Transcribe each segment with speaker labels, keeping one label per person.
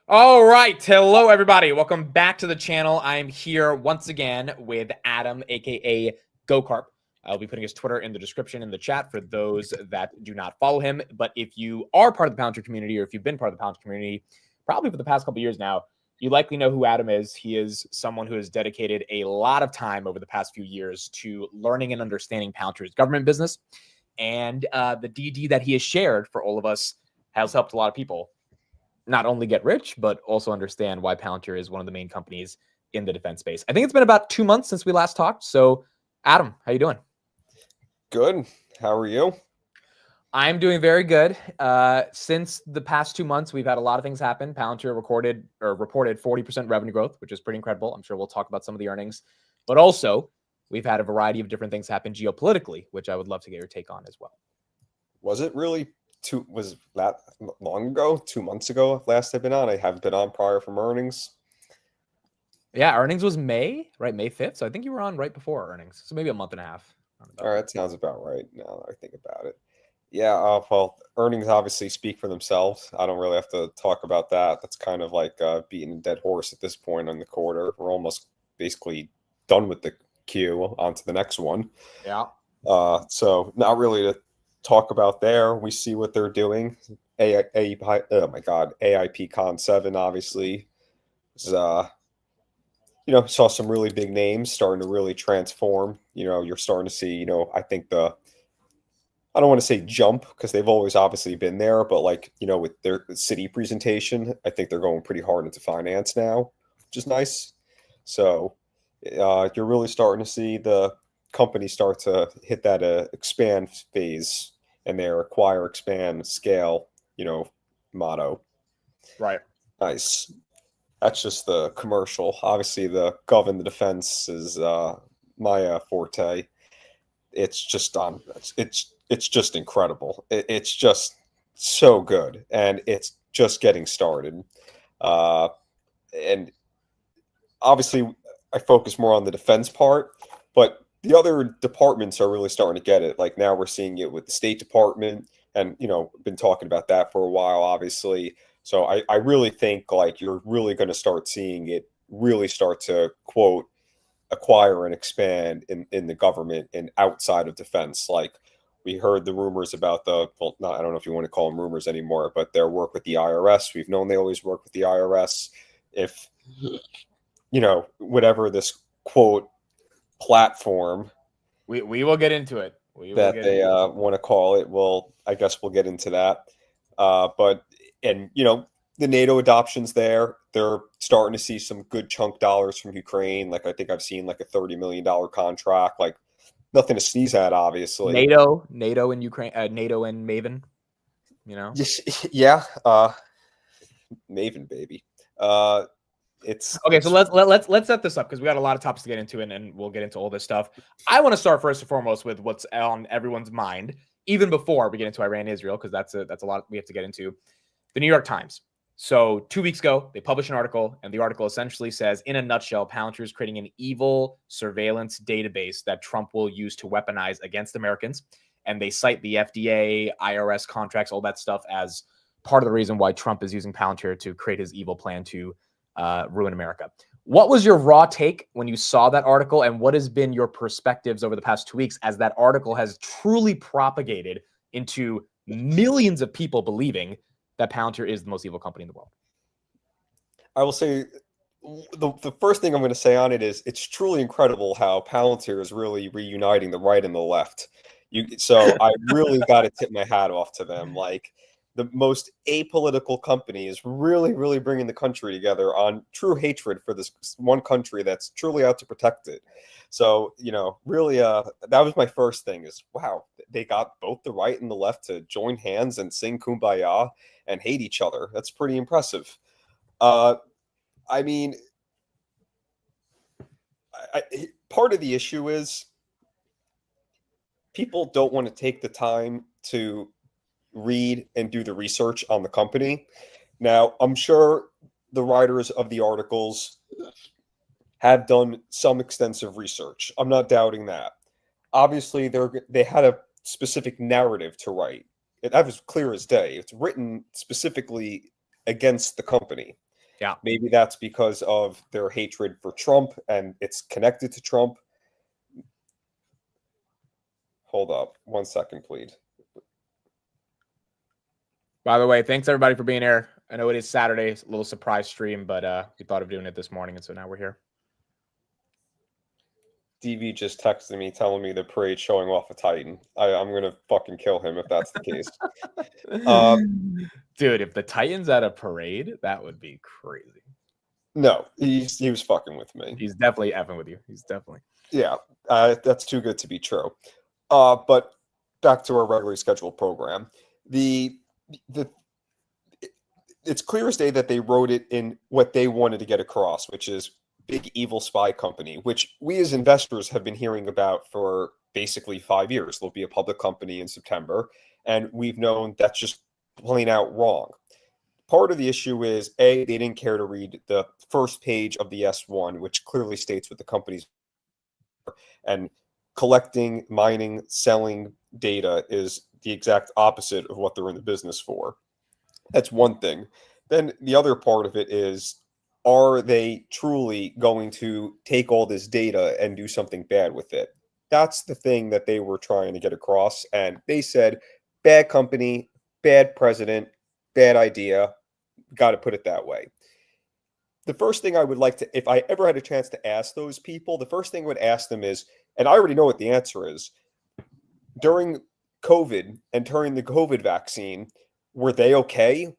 Speaker 1: All right. Hello, everybody. Welcome back to the channel. I'm here once again with Adam, aka GoCarp. I'll be putting his Twitter in the description in the chat for those that do not follow him. But if you are part of the Palantir community, or if you've been part of the Palantir community, probably for the past couple of years now, you likely know who Adam is. He is someone who has dedicated a lot of time over the past few years to learning and understanding Palantir's government business. And the DD that he has shared for all of us has helped a lot of people not only get rich, but also understand why Palantir is one of the main companies in the defense space. I think it's been about 2 months since we last talked. So, Adam, how you doing?
Speaker 2: Good. How are you?
Speaker 1: I'm doing very good. Since the past 2 months, we've had a lot of things happen. Palantir reported 40% revenue growth, which is pretty incredible. I'm sure we'll talk about some of the earnings, but also we've had a variety of different things happen geopolitically, which I would love to get your take on as well.
Speaker 2: Was it really was that long ago? 2 months ago, last I've been on. I haven't been on prior from earnings.
Speaker 1: Yeah, earnings was May, right? May 5th. So I think you were on right before earnings. So maybe a month and a half.
Speaker 2: All right, sounds about right now that I think about it. Yeah, well, earnings obviously speak for themselves. I don't really have to talk about that. That's kind of like beating a dead horse at this point on the quarter. We're almost basically done with the queue. On to the next one.
Speaker 1: Yeah.
Speaker 2: So not really to talk about there. We see what they're doing. Oh my God, AIP Con 7 obviously is, saw some really big names starting to really transform. You're starting to see, I think I don't want to say jump because they've always obviously been there, but with their city presentation, I think they're going pretty hard into finance now, which is nice. So you're really starting to see the company start to hit that expand phase and their acquire, expand, scale, motto.
Speaker 1: Right.
Speaker 2: Nice. That's just the commercial. Obviously, the gov and the defense is my forte. It's just it's just incredible. It's just so good, and it's just getting started. And obviously, I focus more on the defense part, but the other departments are really starting to get it. Like now, we're seeing it with the State Department, and been talking about that for a while, obviously. So I really think like you're really going to start seeing it really start to quote acquire and expand in the government and outside of defense. Like we heard the rumors about I don't know if you want to call them rumors anymore, but their work with the IRS. We've known they always work with the IRS. If whatever this quote platform
Speaker 1: We will get into it.
Speaker 2: That they want to call it. Well, I guess we'll get into that. The NATO adoptions there, they're starting to see some good chunk dollars from Ukraine. Like I think I've seen like a $30 million contract, like nothing to sneeze at, obviously.
Speaker 1: NATO and Ukraine, NATO and Maven,
Speaker 2: Yeah. Maven, baby.
Speaker 1: It's okay. So let's set this up because we got a lot of topics to get into, and we'll get into all this stuff. I want to start first and foremost with what's on everyone's mind, even before we get into Iran, Israel, because that's a lot we have to get into. The New York Times. So 2 weeks ago, they published an article, and the article essentially says, in a nutshell, Palantir is creating an evil surveillance database that Trump will use to weaponize against Americans. And they cite the FDA, IRS contracts, all that stuff as part of the reason why Trump is using Palantir to create his evil plan to ruin America. What was your raw take when you saw that article, and what has been your perspectives over the past 2 weeks as that article has truly propagated into millions of people believing that Palantir is the most evil company in the world?
Speaker 2: I will say the first thing I'm going to say on it is it's truly incredible how Palantir is really reuniting the right and the left. So I really got to tip my hat off to them. Like the most apolitical company is really, really bringing the country together on true hatred for this one country that's truly out to protect it. So, really, that was my first thing is, wow, they got both the right and the left to join hands and sing Kumbaya and hate each other. That's pretty impressive. I mean, part of the issue is people don't want to take the time to read and do the research on the company. Now, I'm sure the writers of the articles have done some extensive research. I'm not doubting that. Obviously, they had a specific narrative to write. That was clear as day. It's written specifically against the company.
Speaker 1: Yeah.
Speaker 2: Maybe that's because of their hatred for Trump and it's connected to Trump. Hold up 1 second, please.
Speaker 1: By the way, thanks everybody for being here. I know it is Saturday, it's a little surprise stream, but we thought of doing it this morning, and so now we're here.
Speaker 2: DV just texted me telling me the parade's showing off a Titan. I'm going to fucking kill him if that's the case.
Speaker 1: Dude, if the Titans at a parade, that would be crazy.
Speaker 2: No, he was fucking with me.
Speaker 1: He's definitely effing with you. He's definitely.
Speaker 2: Yeah, that's too good to be true. But back to our regularly scheduled program. It's clear as day that they wrote it in what they wanted to get across, which is big evil spy company, which we as investors have been hearing about for basically 5 years. There'll be a public company in September, and we've known that's just plain out wrong. Part of the issue is, A, they didn't care to read the first page of the S1, which clearly states what the company's and collecting, mining, selling data is the exact opposite of what they're in the business for. That's one thing. Then the other part of it is, are they truly going to take all this data and do something bad with it? That's the thing that they were trying to get across. And they said, bad company, bad president, bad idea. Got to put it that way. The first thing I would like to, if I ever had a chance to ask those people, the first thing I would ask them is, and I already know what the answer is, during COVID and during the COVID vaccine, were they okay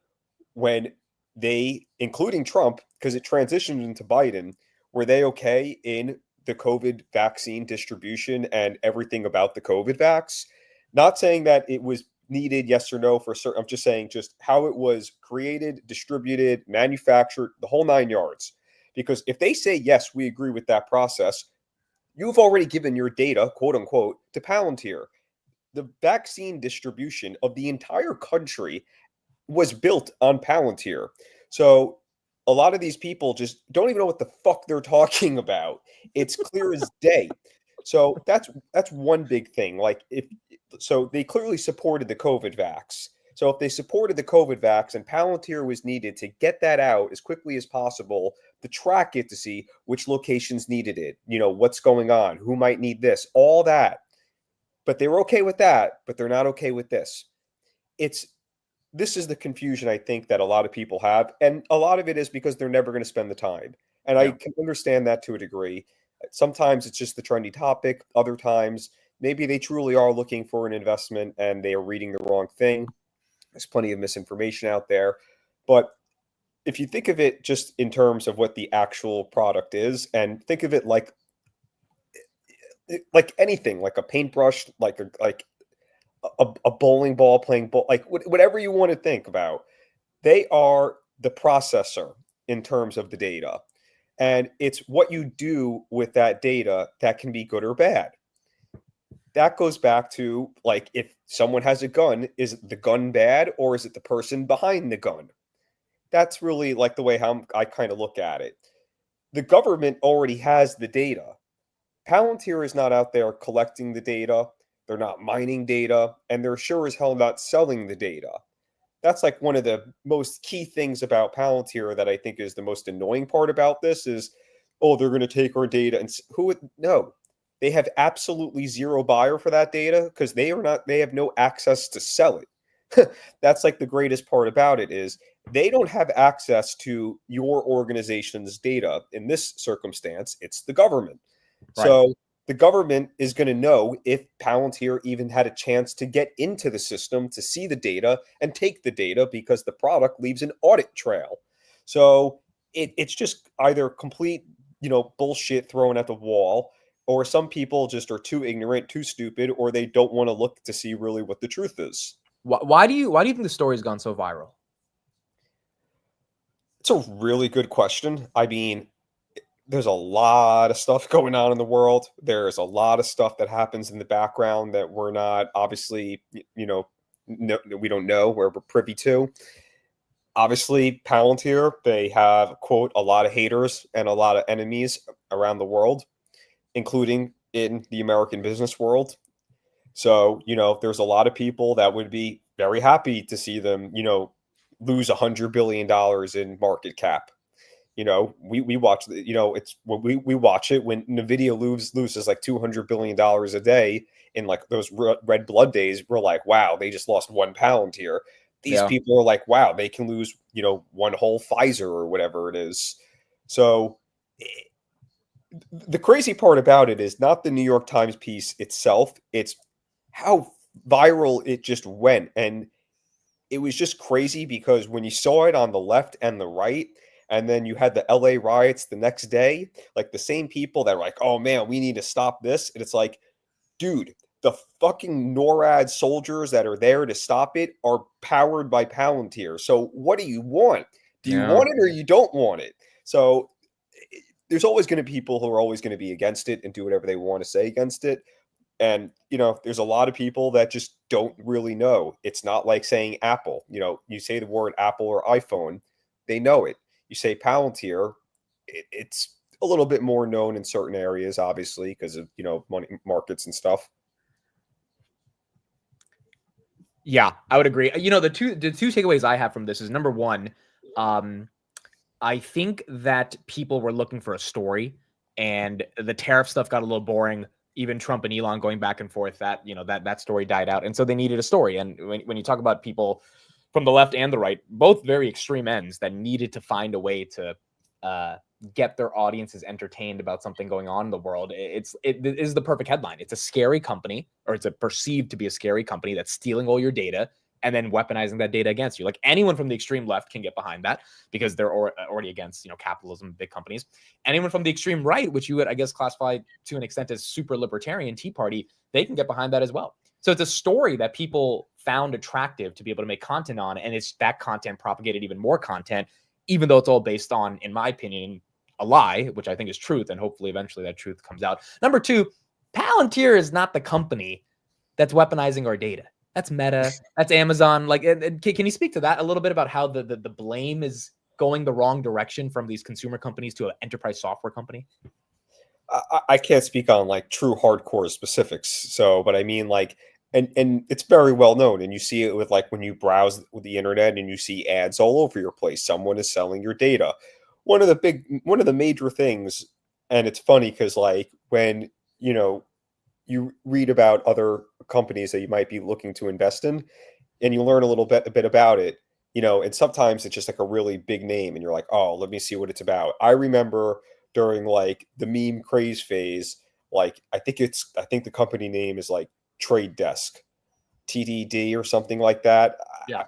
Speaker 2: when they, including Trump, because it transitioned into Biden, were they okay in the COVID vaccine distribution and everything about the COVID vax? Not saying that it was needed, yes or no, for certain. I'm just saying just how it was created, distributed, manufactured, the whole 9 yards. Because if they say, yes, we agree with that process, you've already given your data, quote unquote, to Palantir. The vaccine distribution of the entire country was built on Palantir. So a lot of these people just don't even know what the fuck they're talking about. It's clear as day. So that's one big thing. Like so they clearly supported the COVID vax. So if they supported the COVID vax and Palantir was needed to get that out as quickly as possible, to track it, to see which locations needed it, what's going on, who might need this, all that. But they were okay with that, but they're not okay with this. This is the confusion I think that a lot of people have. And a lot of it is because they're never going to spend the time. And I can understand that to a degree. Sometimes it's just the trendy topic. Other times, maybe they truly are looking for an investment and they are reading the wrong thing. There's plenty of misinformation out there. But if you think of it just in terms of what the actual product is, and think of it like anything, like a paintbrush, like a bowling ball playing ball, like whatever you want to think about, they are the processor in terms of the data. And it's what you do with that data that can be good or bad. That goes back to, like, if someone has a gun, is the gun bad or is it the person behind the gun? That's really like the way I kind of look at it. The government already has the data. Palantir is not out there collecting the data. They're not mining data, and they're sure as hell not selling the data. That's like one of the most key things about Palantir that I think is the most annoying part about this is, oh, they're going to take our data and no, they have absolutely zero buyer for that data because they have no access to sell it. That's like the greatest part about it is they don't have access to your organization's data. In this circumstance, it's the government. Right. So the government is going to know if Palantir even had a chance to get into the system to see the data and take the data because the product leaves an audit trail. So it's just either complete, bullshit thrown at the wall, or some people just are too ignorant, too stupid, or they don't want to look to see really what the truth is.
Speaker 1: Why do you think the story's gone so viral?
Speaker 2: It's a really good question. I mean, there's a lot of stuff going on in the world. There's a lot of stuff that happens in the background that we're not obviously, we don't know, we're privy to. Obviously, Palantir, they have, quote, a lot of haters and a lot of enemies around the world, including in the American business world. So, there's a lot of people that would be very happy to see them, lose $100 billion in market cap. We watch it's when we watch it when Nvidia loses like $200 billion a day in like those red blood days. We're like, wow, they just lost one Palantir. These people are like, wow, they can lose one whole Pfizer or whatever it is. So the crazy part about it is not the New York Times piece itself, it's how viral it just went. And it was just crazy because when you saw it on the left and the right, and then you had the LA riots the next day, like the same people that were like, oh man, we need to stop this. And it's like, dude, the fucking NORAD soldiers that are there to stop it are powered by Palantir. So what do you want? Do you want it or you don't want it? So there's always going to be people who are always going to be against it and do whatever they want to say against it. And, there's a lot of people that just don't really know. It's not like saying Apple. You say the word Apple or iPhone, they know it. You say Palantir, it's a little bit more known in certain areas, obviously, because of, money markets and stuff.
Speaker 1: Yeah, I would agree. The two takeaways I have from this is, number one, I think that people were looking for a story, and the tariff stuff got a little boring. Even Trump and Elon going back and forth, that story died out. And so they needed a story. And when you talk about people from the left and the right, both very extreme ends that needed to find a way to get their audiences entertained about something going on in the world, it is the perfect headline. It's a scary company, or it's a perceived to be a scary company that's stealing all your data and then weaponizing that data against you. Like, anyone from the extreme left can get behind that because they're already against, capitalism, big companies. Anyone from the extreme right, which you would, I guess, classify to an extent as super libertarian, Tea Party, they can get behind that as well. So it's a story that people found attractive to be able to make content on, and it's that content propagated even more content, even though it's all based on, in my opinion, a lie, which I think is truth, and hopefully eventually that truth comes out. Number two, Palantir is not the company that's weaponizing our data. That's Meta. That's Amazon. Like, can you speak to that a little bit about how the blame is going the wrong direction from these consumer companies to an enterprise software company?
Speaker 2: I can't speak on like true hardcore specifics. So, but I mean, like, and it's very well known, and you see it with like when you browse the internet and you see ads all over your place. Someone is selling your data. One of the major things, and it's funny because like when you read about other companies that you might be looking to invest in, and you learn a bit about it, and sometimes it's just like a really big name, and you're like, oh, let me see what it's about. I remember during like the meme craze phase, like I think the company name is like Trade Desk, TDD or something like that.
Speaker 1: Yeah.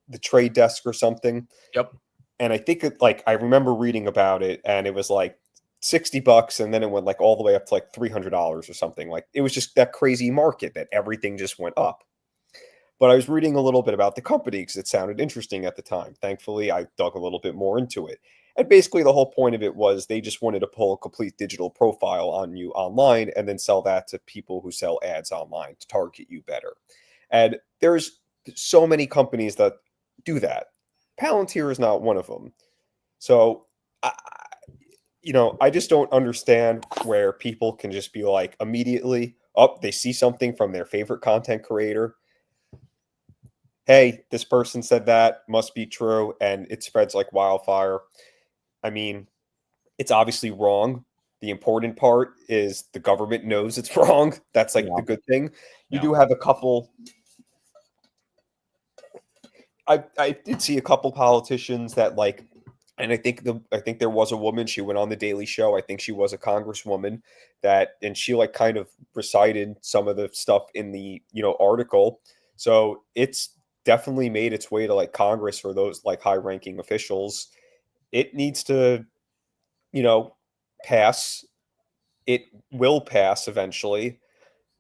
Speaker 2: The Trade Desk or something.
Speaker 1: Yep.
Speaker 2: And I think I remember reading about it, and it was like $60, and then it went like all the way up to like $300 or something. Like, it was just that crazy market that everything just went up. But I was reading a little bit about the company because it sounded interesting at the time. Thankfully, I dug a little bit more into it. And basically, the whole point of it was they just wanted to pull a complete digital profile on you online and then sell that to people who sell ads online to target you better. And there's so many companies that do that. Palantir is not one of them. So, I just don't understand where people can just be like immediately, they see something from their favorite content creator. Hey, this person said that, must be true, and it spreads like wildfire. I mean, it's obviously wrong. The important part is the government knows it's wrong. That's like the good thing. You do have a couple. I did see a couple politicians that like, and I think there was a woman. She went on the Daily Show. I think she was a congresswoman and she like kind of recited some of the stuff in the article. So it's definitely made its way to like Congress for those like high ranking officials. It needs to, pass. It will pass eventually.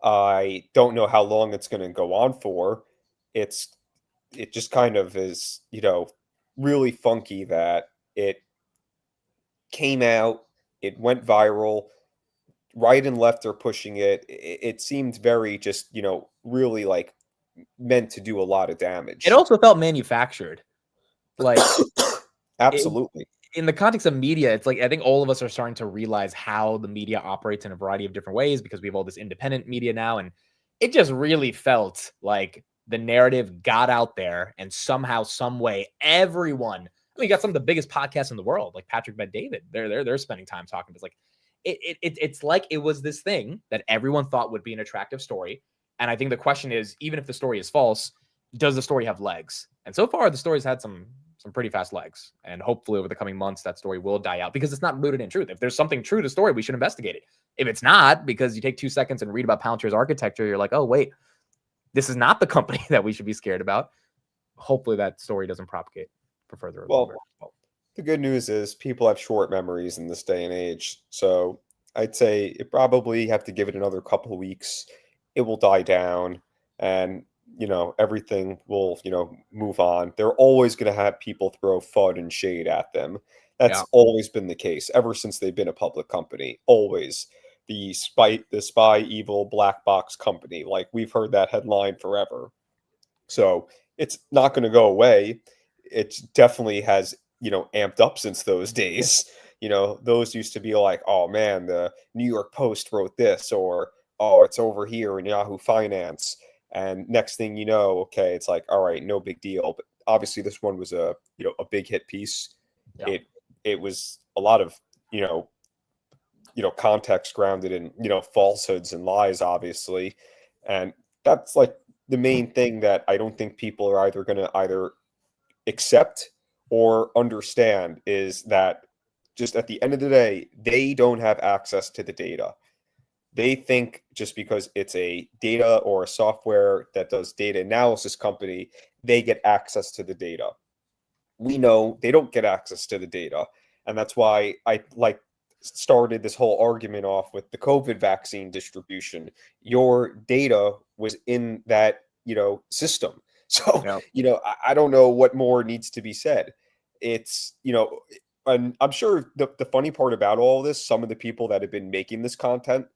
Speaker 2: I don't know how long it's going to go on for. It just kind of is, really funky that it came out, it went viral, right and left are pushing it. It seemed very just, really like meant to do a lot of damage.
Speaker 1: It also felt manufactured. Like,
Speaker 2: absolutely.
Speaker 1: In the context of media, it's like, I think all of us are starting to realize how the media operates in a variety of different ways because we have all this independent media now. And it just really felt like the narrative got out there and somehow, some way, everyone you got some of the biggest podcasts in the world, like Patrick Bet-David. They're spending time talking. It's like it's like it was this thing that everyone thought would be an attractive story. And I think the question is, even if the story is false, does the story have legs? And so far, the story's had some pretty fast legs. And hopefully over the coming months, that story will die out because it's not rooted in truth. If there's something true to the story, we should investigate it. If it's not, because you take 2 seconds and read about Palantir's architecture, you're like, oh, wait, this is not the company that we should be scared about. Hopefully that story doesn't propagate for further.
Speaker 2: Well, the good news is people have short memories in this day and age. So I'd say it probably have to give it another couple of weeks. It will die down and, everything will, move on. They're always going to have people throw FUD and shade at them. That's always been the case ever since they've been a public company. Always the spy evil black box company. Like we've heard that headline forever. So it's not going to go away. It definitely has, amped up since those days. Those used to be like, oh man, the New York Post wrote this, or oh, it's over here in Yahoo Finance. And next thing you know, okay, it's like, all right, no big deal. But obviously this one was a big hit piece. Yeah. It was a lot of, context grounded in, falsehoods and lies, obviously. And that's like the main thing that I don't think people are either going to either accept or understand is that just at the end of the day, they don't have access to the data. They think just because it's a data or a software that does data analysis company, they get access to the data. We know they don't get access to the data. And that's why I started this whole argument off with the COVID vaccine distribution. Your data was in that, system. So, I don't know what more needs to be said. It's, and I'm sure the funny part about all of this, some of the people that have been making this content,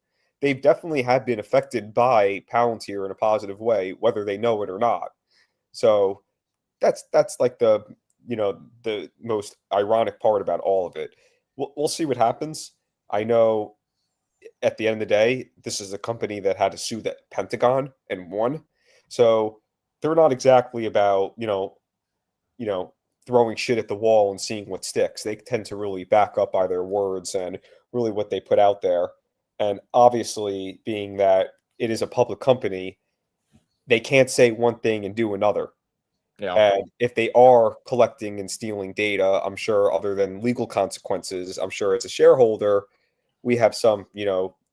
Speaker 2: they've definitely have been affected by Palantir in a positive way, whether they know it or not. So that's like the most ironic part about all of it. We'll see what happens. I know at the end of the day, this is a company that had to sue the Pentagon and won. So they're not exactly about, throwing shit at the wall and seeing what sticks. They tend to really back up by their words and really what they put out there. And obviously, being that it is a public company, they can't say one thing and do another. Yeah. And if they are collecting and stealing data, I'm sure other than legal consequences, I'm sure as a shareholder, we have some,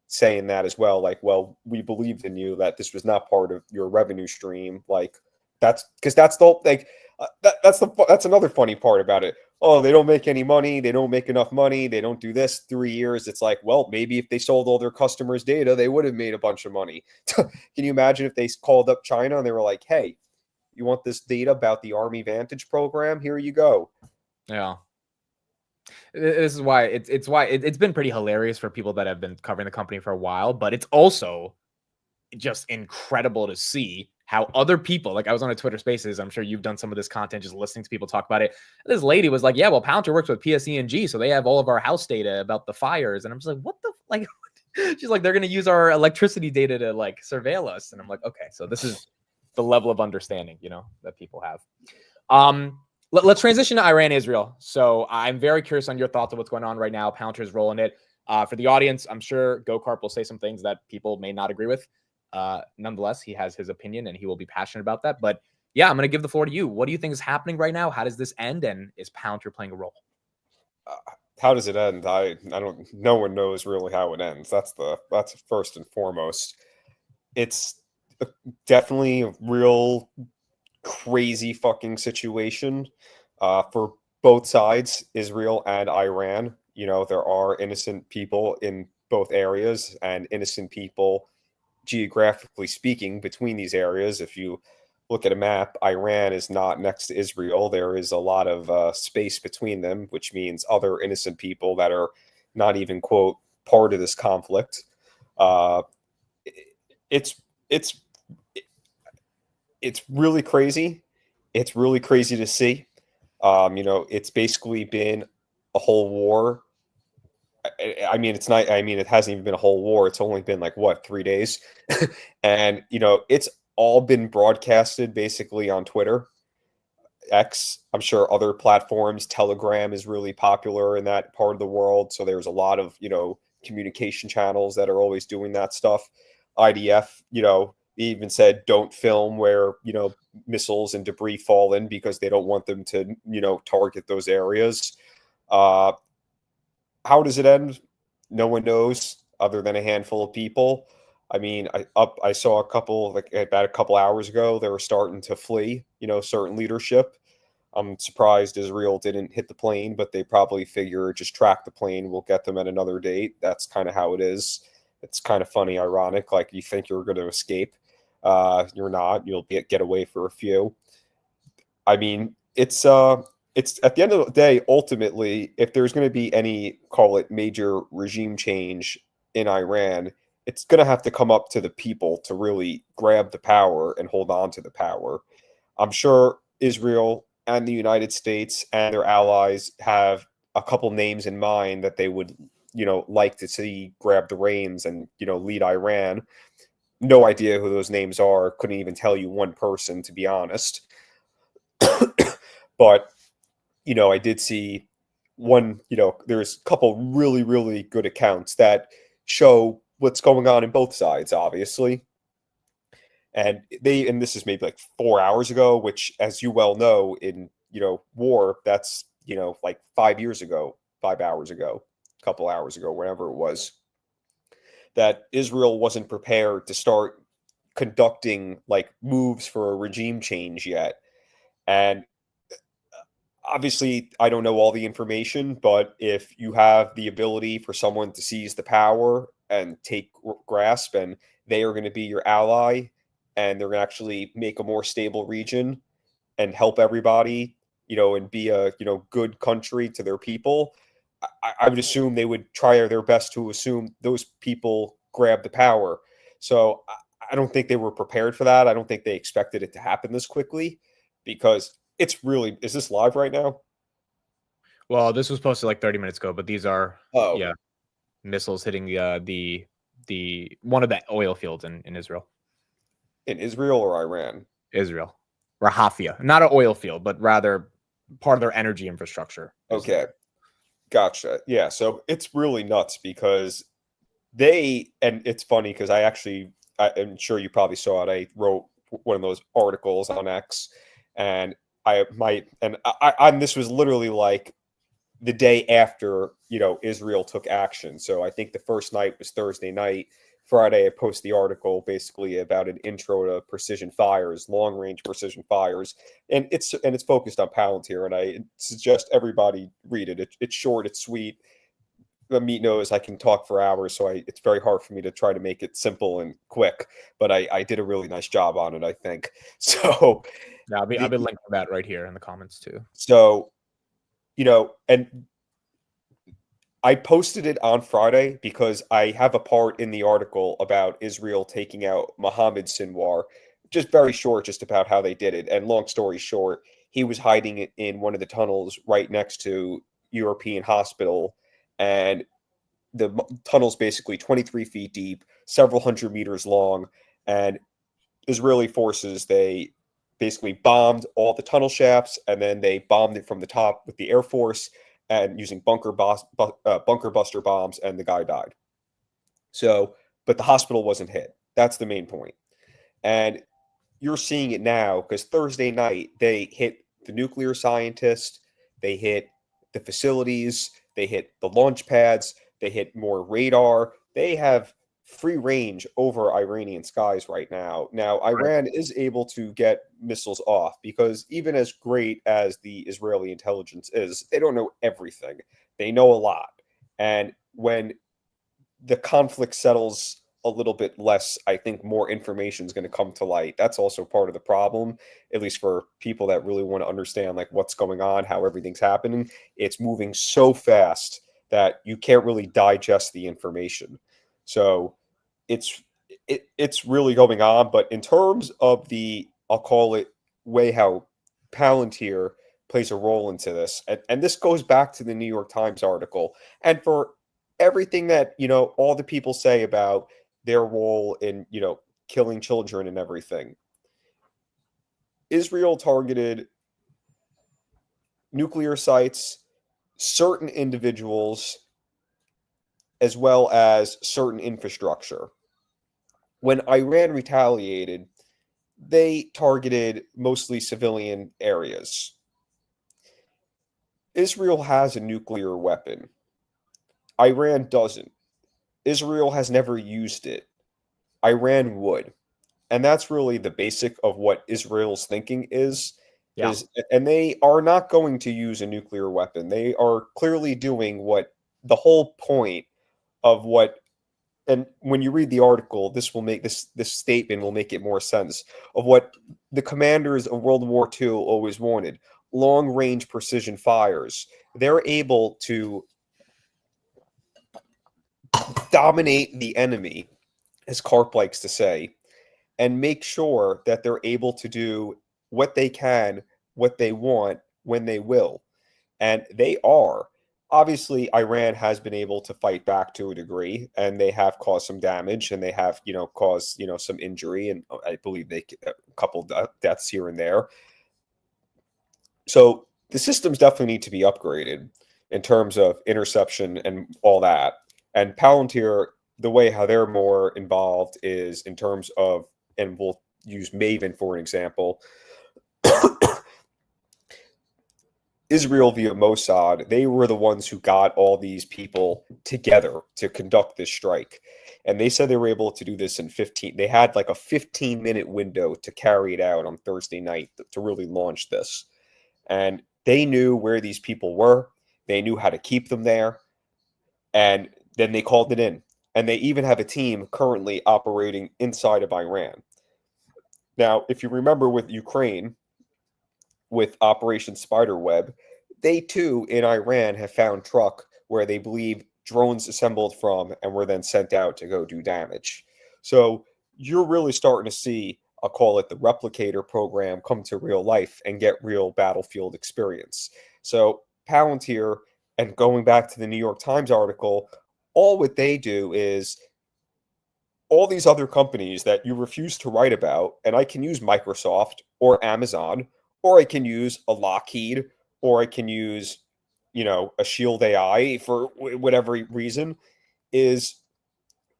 Speaker 2: saying that as well. Like, well, we believed in you that this was not part of your revenue stream. Like that's because that's the like that's another funny part about it. Oh, they don't make any money. They don't make enough money. They don't do this 3 years. It's like, well, maybe if they sold all their customers' data, they would have made a bunch of money. Can you imagine if they called up China and they were like, hey, you want this data about the Army Vantage program? Here you go.
Speaker 1: Yeah. This is why it's been pretty hilarious for people that have been covering the company for a while, but it's also just incredible to see how other people, like I was on a Twitter Spaces, I'm sure you've done some of this content, just listening to people talk about it. And this lady was like, yeah, well, Palantir works with PSE&G, so they have all of our house data about the fires. And I'm just like, what the, like, she's like, they're going to use our electricity data to like surveil us. And I'm like, okay, so this is the level of understanding, that people have. Let's transition to Iran, Israel. So I'm very curious on your thoughts of what's going on right now. Palantir's role in it. For the audience, I'm sure GoCarp will say some things that people may not agree with. Nonetheless, he has his opinion and he will be passionate about that. But yeah, I'm going to give the floor to you. What do you think is happening right now? How does this end? And is Palantir playing a role?
Speaker 2: How does it end? I don't. No one knows really how it ends. That's first and foremost. It's definitely a real crazy fucking situation for both sides, Israel and Iran. There are innocent people in both areas and innocent people geographically speaking between these areas. If you look at a map, Iran is not next to Israel. There is a lot of space between them, which means other innocent people that are not even, quote, part of this conflict. It's really crazy. It's really crazy to see. It's basically been a whole war. I mean, it's not, I mean, it hasn't even been a whole war. It's only been like, what, 3 days? And, it's all been broadcasted basically on Twitter. X. I'm sure other platforms. Telegram is really popular in that part of the world. So there's a lot of, communication channels that are always doing that stuff. IDF, they even said don't film where, missiles and debris fall in because they don't want them to, target those areas. Uh, how does it end? No one knows other than a handful of people. I mean, I saw a couple like about a couple hours ago, they were starting to flee, certain leadership. I'm surprised Israel didn't hit the plane, but they probably figure just track the plane, we'll get them at another date. That's kind of how it is. It's kind of funny, ironic. Like you think you're going to escape, you're not. You'll get away for a few. I mean, it's at the end of the day, ultimately, if there's going to be any, call it major regime change in Iran, it's going to have to come up to the people to really grab the power and hold on to the power. I'm sure Israel and the United States and their allies have a couple names in mind that they would, like to see grab the reins and, lead Iran. No idea who those names are. Couldn't even tell you one person, to be honest. But I did see one, there's a couple really, really good accounts that show what's going on in both sides, obviously. And this is maybe like 4 hours ago, which, as you well know, in, war, that's, like 5 years ago, 5 hours ago, a couple hours ago, whenever it was, that Israel wasn't prepared to start conducting like moves for a regime change yet. And obviously, I don't know all the information, but if you have the ability for someone to seize the power and take grasp, and they are going to be your ally, and they're going to actually make a more stable region and help everybody, and be a good country to their people, I would assume they would try their best to assume those people grab the power. So I don't think they were prepared for that. I don't think they expected it to happen this quickly, because it's really, is this live right now?
Speaker 1: Well, this was posted like 30 minutes ago, but these are
Speaker 2: Oh,
Speaker 1: missiles hitting the one of the oil fields in Israel.
Speaker 2: in Israel or Iran?
Speaker 1: Israel. Rahafia. Not an oil field, but rather part of their energy infrastructure.
Speaker 2: Okay, gotcha. Yeah, so it's really nuts because and it's funny because I'm sure you probably saw it. I wrote one of those articles on X, and this was literally like the day after, Israel took action. So I think the first night was Thursday night. Friday, I post the article basically about an intro to precision fires, long range precision fires, and it's focused on Palantir. And I suggest everybody read it. It's short, it's sweet. The meat knows I can talk for hours, so it's very hard for me to try to make it simple and quick. But I did a really nice job on it, I think. So
Speaker 1: Yeah, I'll be linking that right here in the comments too.
Speaker 2: So, and I posted it on Friday because I have a part in the article about Israel taking out Mohammed Sinwar, just very short, just about how they did it. And long story short, he was hiding it in one of the tunnels right next to European hospital, and the tunnel's basically 23 feet deep, several hundred meters long, and Israeli forces, they basically bombed all the tunnel shafts, and then they bombed it from the top with the Air Force and using bunker buster bombs, and the guy died. So, but the hospital wasn't hit. That's the main point. And you're seeing it now because Thursday night they hit the nuclear scientist, they hit the facilities, they hit the launch pads, they hit more radar. They have free range over Iranian skies right now. Now,
Speaker 1: Right.
Speaker 2: Iran is able to get missiles off because even as great as the Israeli intelligence is, they don't know everything. They know a lot. And when the conflict settles a little bit less, I think more information is going to come to light. That's also part of the problem, at least for people that really want to understand like what's going on, how everything's happening. It's moving so fast that you can't really digest the information. So it's it's really going on. But in terms of the, I'll call it, way how Palantir plays a role into this, and this goes back to the New York Times article, and for everything that all the people say about their role in killing children and everything. Israel targeted nuclear sites, certain individuals, as well as certain infrastructure. When Iran retaliated, they targeted mostly civilian areas. Israel has a nuclear weapon. Iran doesn't. Israel has never used it. Iran would. And that's really the basic of what Israel's thinking is.
Speaker 1: Yeah.
Speaker 2: And they are not going to use a nuclear weapon. They are clearly doing what the whole point of what, and when you read the article, this will make this statement will make it more sense of what the commanders of World War II always wanted: long range precision fires. They're able to dominate the enemy, as Karp likes to say, and make sure that they're able to do what they can, what they want, when they will. And they are. Obviously, Iran has been able to fight back to a degree, and they have caused some damage, and they have, caused, some injury, and I believe a couple deaths here and there. So the systems definitely need to be upgraded in terms of interception and all that. And Palantir, the way how they're more involved is in terms of, and we'll use Maven for an example, Israel via Mossad, they were the ones who got all these people together to conduct this strike. And they said they were able to do this in 15. They had like a 15-minute window to carry it out on Thursday night to really launch this. And they knew where these people were. They knew how to keep them there. And then they called it in. And they even have a team currently operating inside of Iran. Now, if you remember with Ukraine, with Operation Spiderweb, they too in Iran have found truck where they believe drones assembled from and were then sent out to go do damage. So you're really starting to see, I'll call it the replicator program, come to real life and get real battlefield experience. So Palantir, and going back to the New York Times article, all what they do is all these other companies that you refuse to write about, and I can use Microsoft or Amazon, or I can use a Lockheed, or I can use, a Shield AI for whatever reason, is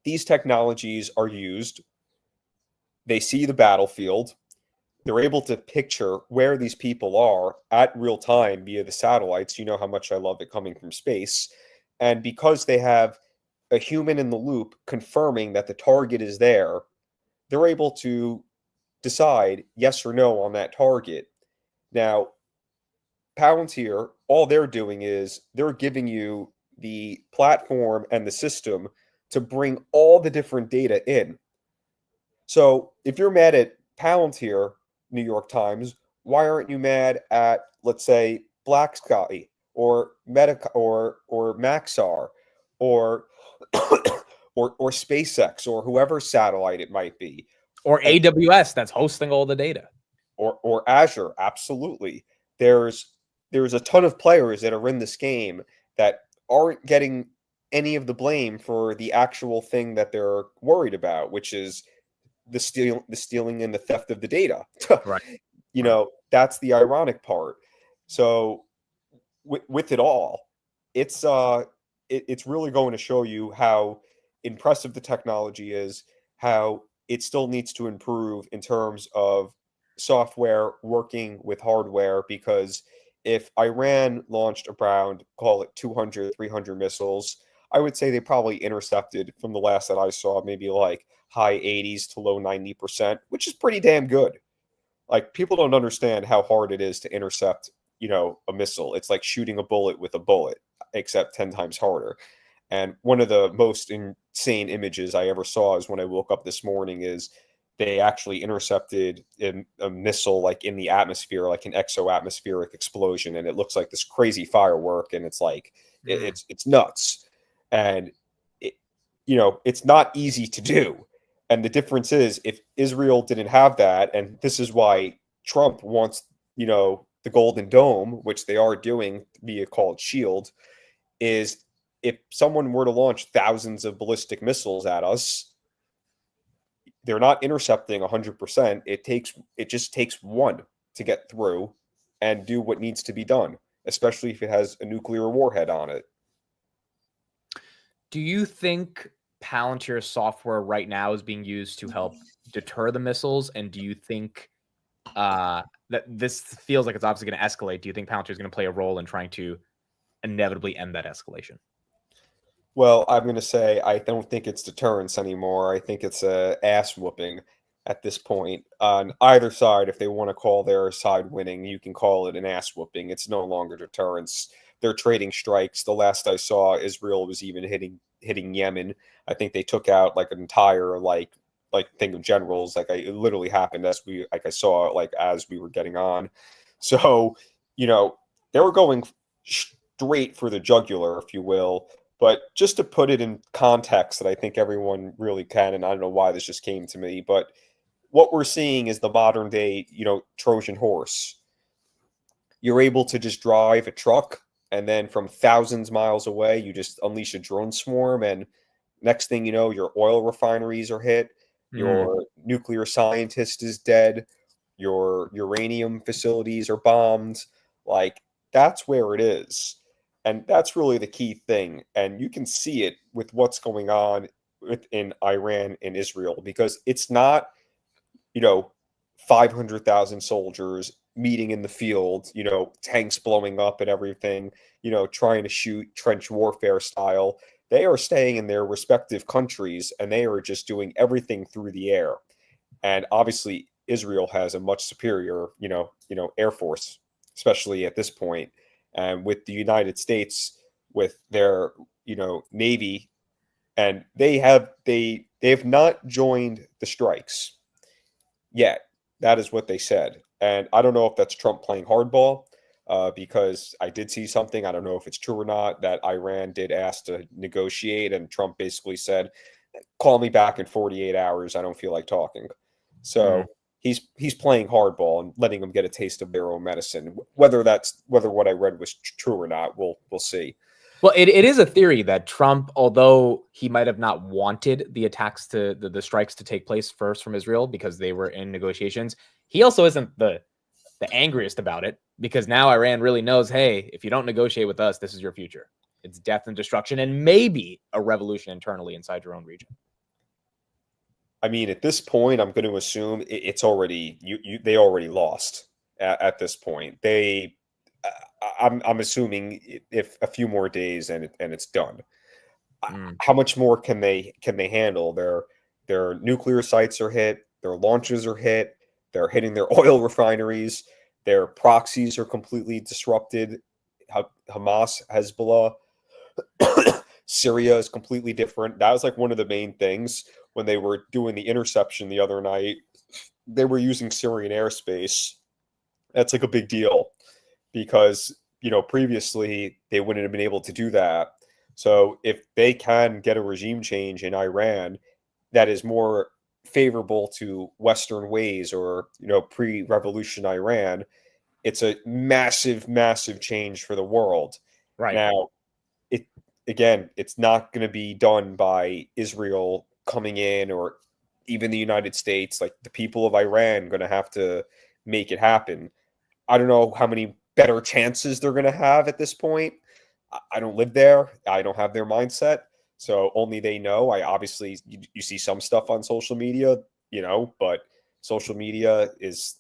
Speaker 2: these technologies are used. They see the battlefield. They're able to picture where these people are at real time via the satellites. You know how much I love it coming from space. And because they have a human in the loop confirming that the target is there, they're able to decide yes or no on that target. Now, Palantir, all they're doing is they're giving you the platform and the system to bring all the different data in. So if you're mad at Palantir, New York Times, why aren't you mad at, let's say, Black Sky or Medica or Maxar or or SpaceX or whoever satellite it might be,
Speaker 1: or AWS that's hosting all the data,
Speaker 2: or Azure? Absolutely. There's a ton of players that are in this game that aren't getting any of the blame for the actual thing that they're worried about, which is the stealing and the theft of the data.
Speaker 1: right?
Speaker 2: That's the ironic part. So with it all, it's it's really going to show you how impressive the technology is, how it still needs to improve in terms of software working with hardware, because if Iran launched around, call it 200, 300 missiles, I would say they probably intercepted, from the last that I saw, maybe like high 80s to low 90%, which is pretty damn good. Like, people don't understand how hard it is to intercept, a missile. It's like shooting a bullet with a bullet, except 10 times harder. And one of the most insane images I ever saw is when I woke up this morning is they actually intercepted a missile like in the atmosphere, like an exo-atmospheric explosion, and it looks like this crazy firework, and it's like it's nuts. And it's not easy to do. And the difference is, if Israel didn't have that, and this is why Trump wants, the Golden Dome, which they are doing via called Shield, is if someone were to launch thousands of ballistic missiles at us, they're not intercepting 100%. It just takes one to get through and do what needs to be done. especially if it has a nuclear warhead on it.
Speaker 1: Do you think Palantir software right now is being used to help deter the missiles? And do you think that this feels like it's obviously going to escalate? Do you think Palantir is going to play a role in trying to inevitably end that escalation?
Speaker 2: Well, I'm going to say I don't think it's deterrence anymore. I think it's a ass whooping at this point. On either side, if they want to call their side winning, you can call it an ass whooping. It's no longer deterrence. They're trading strikes. The last I saw, Israel was even hitting Yemen. I think they took out like an entire like thing of generals. Like it literally happened I saw like as we were getting on. So, they were going straight for the jugular, if you will. But just to put it in context that I think everyone really can, and I don't know why this just came to me, but what we're seeing is the modern day, Trojan horse. You're able to just drive a truck, and then from thousands miles away, you just unleash a drone swarm, and next thing you know, your oil refineries are hit, your nuclear scientist is dead, your uranium facilities are bombed. Like, that's where it is. And that's really the key thing. And you can see it with what's going on in Iran and Israel, because it's not, 500,000 soldiers meeting in the field, tanks blowing up and everything, trying to shoot trench warfare style. They are staying in their respective countries and they are just doing everything through the air. And obviously, Israel has a much superior, Air Force, especially at this point. And with the United States, with their, Navy, and they have not joined the strikes yet. That is what they said. And I don't know if that's Trump playing hardball, because I did see something. I don't know if it's true or not that Iran did ask to negotiate, and Trump basically said, "Call me back in 48 hours. I don't feel like talking." So he's playing hardball and letting them get a taste of their own medicine. Whether what I read was true or not, we'll see.
Speaker 1: Well, it is a theory that Trump, although he might have not wanted the attacks to the strikes to take place first from Israel because they were in negotiations, he also isn't the angriest about it, because now Iran really knows, hey, if you don't negotiate with us, this is your future. It's death and destruction, and maybe a revolution internally inside your own region.
Speaker 2: I mean, at this point, I'm going to assume it's already they already lost at this point. I'm assuming if a few more days and it's done. How much more can they handle? Their nuclear sites are hit, their launches are hit, they're hitting their oil refineries, their proxies are completely disrupted. Hamas, Hezbollah, Syria is completely different. That was like one of the main things when they were doing the interception the other night. They were using Syrian airspace. That's like a big deal because, previously they wouldn't have been able to do that. So if they can get a regime change in Iran that is more favorable to Western ways or, pre-revolution Iran, it's a massive, massive change for the world.
Speaker 1: Right.
Speaker 2: Now, it's not going to be done by Israel coming in or even the United States. Like, the people of Iran going to have to make it happen. I don't know how many better chances they're going to have at this point. I don't live there. I don't have their mindset. So only they know. I obviously, you see some stuff on social media, but social media is,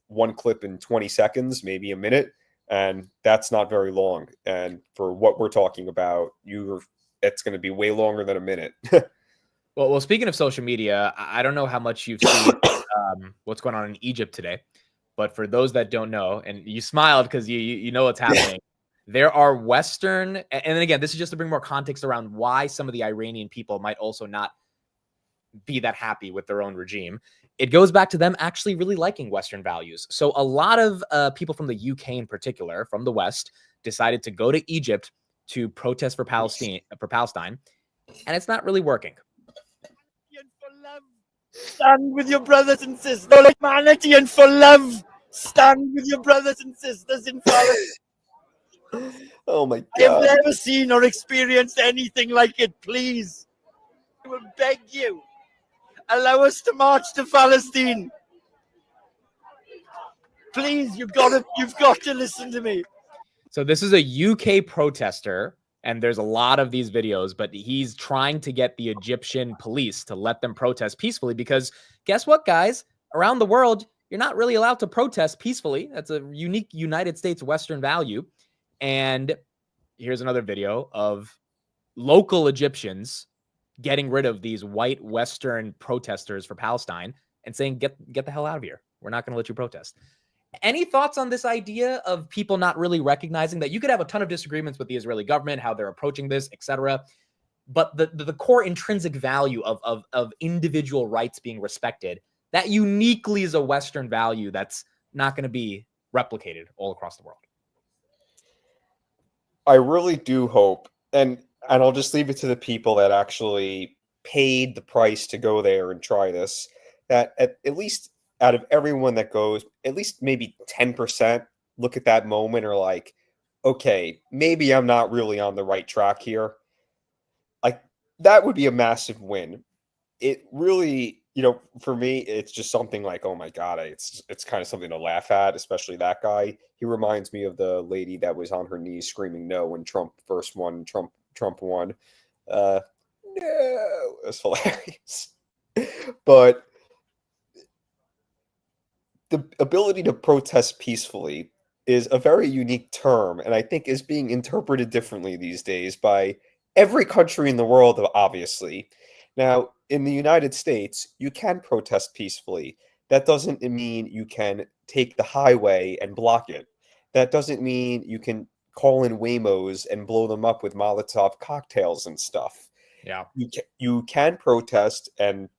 Speaker 2: one clip in 20 seconds, maybe a minute. And that's not very long. And for what we're talking about, it's going to be way longer than a minute.
Speaker 1: Well, speaking of social media, I don't know how much you've seen what's going on in Egypt today, but for those that don't know, and you smiled because you know what's happening, there are Western, and then again, this is just to bring more context around why some of the Iranian people might also not be that happy with their own regime. It goes back to them actually really liking Western values. So a lot of people from the UK in particular, from the West, decided to go to Egypt to protest for Palestine, and it's not really working.
Speaker 3: Stand with your brothers and sisters for humanity and for love. Stand with your brothers and sisters in Palestine.
Speaker 2: Oh my God.
Speaker 3: I've never seen or experienced anything like it. Please, I will beg you, allow us to march to Palestine. Please, you've got to listen to me.
Speaker 1: So this is a UK protester, and there's a lot of these videos, but he's trying to get the Egyptian police to let them protest peacefully because guess what, guys? Around the world, you're not really allowed to protest peacefully. That's a unique United States Western value. And here's another video of local Egyptians getting rid of these white Western protesters for Palestine and saying, get the hell out of here. We're not going to let you protest. Any thoughts on this idea of people not really recognizing that you could have a ton of disagreements with the Israeli government, how they're approaching this, etc., but the core intrinsic value of individual rights being respected, that uniquely is a Western value that's not going to be replicated all across the world?
Speaker 2: I really do hope, and I'll just leave it to the people that actually paid the price to go there and try this, that at least out of everyone that goes, at least maybe 10% look at that moment or like, okay, maybe I'm not really on the right track here. Like, that would be a massive win. It really, for me, it's just something like, oh my God, it's kind of something to laugh at, especially that guy. He reminds me of the lady that was on her knees screaming no when Trump first won, Trump won. No, that's hilarious. But the ability to protest peacefully is a very unique term, and I think is being interpreted differently these days by every country in the world, obviously. Now, in the United States, you can protest peacefully. That doesn't mean you can take the highway and block it. That doesn't mean you can call in Waymos and blow them up with Molotov cocktails and stuff.
Speaker 1: Yeah.
Speaker 2: You can protest and,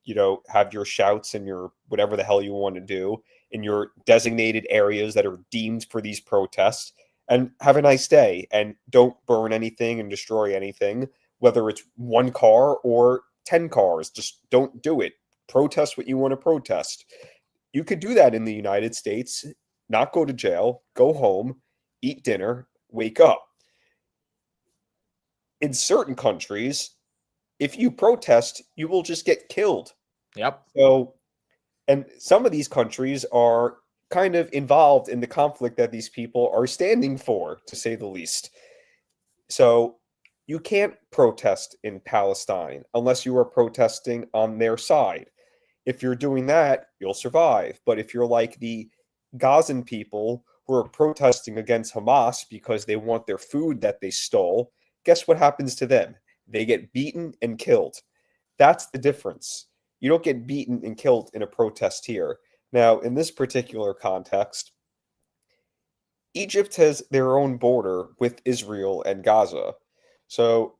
Speaker 2: have your shouts and your whatever the hell you want to do in your designated areas that are deemed for these protests, and have a nice day and don't burn anything and destroy anything, whether it's one car or 10 cars. Just don't do it. Protest what you want to protest. You could do that in the United States, not go to jail, go home, eat dinner, wake up. In certain countries, if you protest, you will just get killed.
Speaker 1: Yep.
Speaker 2: So, and some of these countries are kind of involved in the conflict that these people are standing for, to say the least. So you can't protest in Palestine unless you are protesting on their side. If you're doing that, you'll survive. But if you're like the Gazan people who are protesting against Hamas because they want their food that they stole, guess what happens to them? They get beaten and killed. That's the difference. You don't get beaten and killed in a protest here. Now, in this particular context, Egypt has their own border with Israel and Gaza. So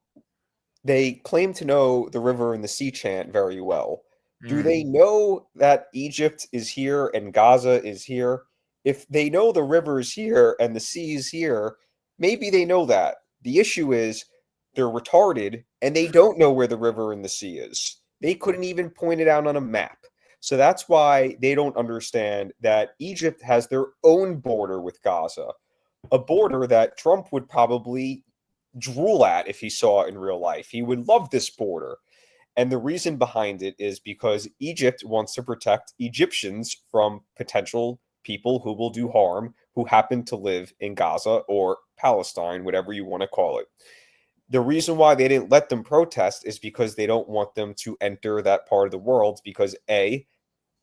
Speaker 2: they claim to know the river and the sea chant very well. Do they know that Egypt is here and Gaza is here? If they know the river is here and the sea is here, maybe they know that. The issue is they're retarded and they don't know where the river and the sea is. They couldn't even point it out on a map. So that's why they don't understand that Egypt has their own border with Gaza, a border that Trump would probably drool at if he saw it in real life. He would love this border. And the reason behind it is because Egypt wants to protect Egyptians from potential people who will do harm, who happen to live in Gaza or Palestine, whatever you want to call it. The reason why they didn't let them protest is because they don't want them to enter that part of the world because A,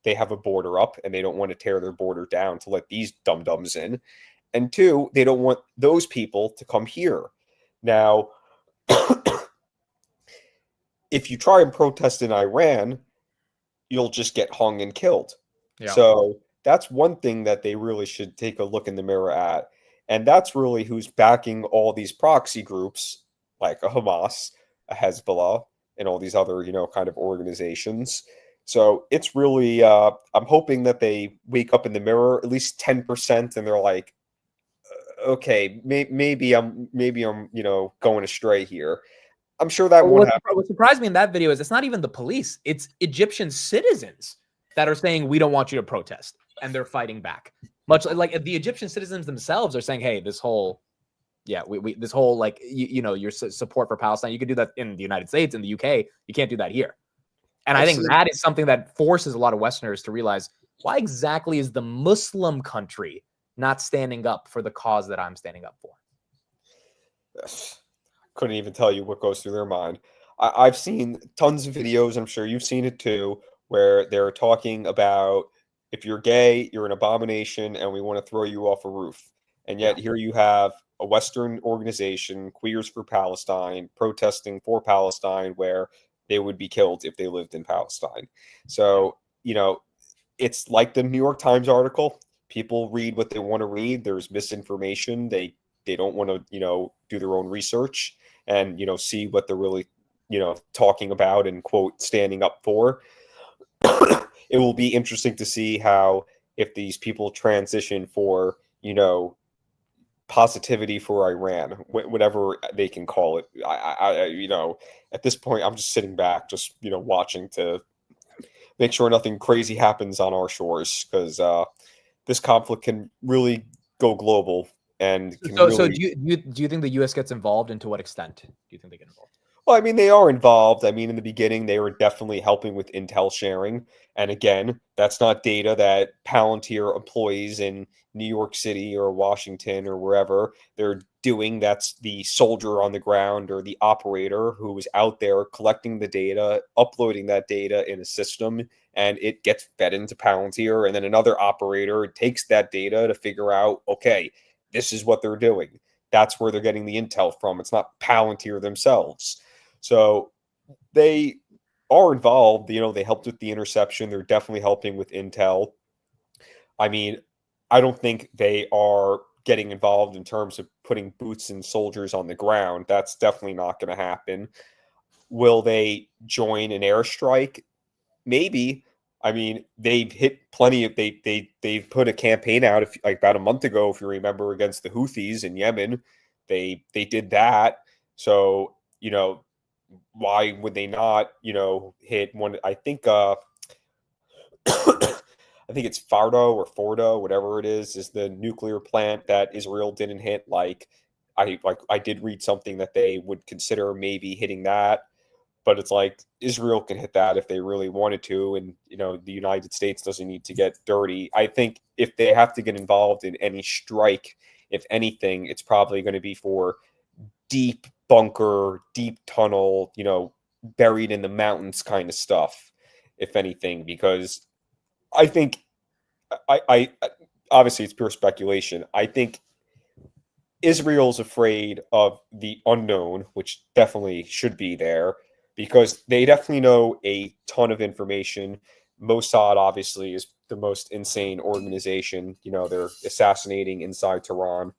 Speaker 2: they have a border up and they don't want to tear their border down to let these dum-dums in. And two, they don't want those people to come here. Now, if you try and protest in Iran, you'll just get hung and killed. Yeah. So that's one thing that they really should take a look in the mirror at. And that's really who's backing all these proxy groups like a Hamas, a Hezbollah, and all these other, kind of organizations. So it's really, I'm hoping that they wake up in the mirror, at least 10%, and they're like, okay, maybe I'm, going astray here. I'm sure that won't happen.
Speaker 1: What surprised me in that video is it's not even the police. It's Egyptian citizens that are saying, we don't want you to protest. And they're fighting back. Much like the Egyptian citizens themselves are saying, hey, this whole, this whole, like, your support for Palestine, you could do that in the United States, in the UK. You can't do that here. And I think that is something that forces a lot of Westerners to realize, why exactly is the Muslim country not standing up for the cause that I'm standing up for?
Speaker 2: couldn't even tell you what goes through their mind. I've seen tons of videos, I'm sure you've seen it too, where they're talking about if you're gay, you're an abomination, and we want to throw you off a roof. And yet here you have a Western organization, Queers for Palestine, protesting for Palestine, where they would be killed if they lived in Palestine. So, it's like the New York Times article. People read what they want to read. There's misinformation. They don't want to, do their own research and, see what they're really, talking about and quote standing up for. It will be interesting to see how if these people transition for, positivity for Iran, whatever they can call it. At this point, I'm just sitting back, just, watching to make sure nothing crazy happens on our shores, because this conflict can really go global and can
Speaker 1: so do you think the U.S. gets involved, and to what extent do you think they get involved?
Speaker 2: Well, I mean, they are involved. I mean, in the beginning, they were definitely helping with intel sharing. And again, that's not data that Palantir employees in New York City or Washington or wherever they're doing. That's the soldier on the ground or the operator who is out there collecting the data, uploading that data in a system, and it gets fed into Palantir. And then another operator takes that data to figure out, okay, this is what they're doing. That's where they're getting the intel from. It's not Palantir themselves. So they are involved. They helped with the interception. They're definitely helping with intel. I mean, I don't think they are getting involved in terms of putting boots and soldiers on the ground. That's definitely not going to happen. Will they join an airstrike? Maybe. I mean, they've hit plenty of they've put a campaign out about a month ago, if you remember, against the Houthis in Yemen. They did that. So, why would they not, hit one? I think I think it's Fordo, whatever it is the nuclear plant that Israel didn't hit. I did read something that they would consider maybe hitting that, but it's like Israel can hit that if they really wanted to, and the United States doesn't need to get dirty. I think if they have to get involved in any strike, if anything, it's probably going to be for deep bunker, deep tunnel, buried in the mountains kind of stuff, if anything, because I think I obviously it's pure speculation. I think Israel's afraid of the unknown, which definitely should be there, because they definitely know a ton of information. Mossad obviously is the most insane organization. They're assassinating inside Tehran.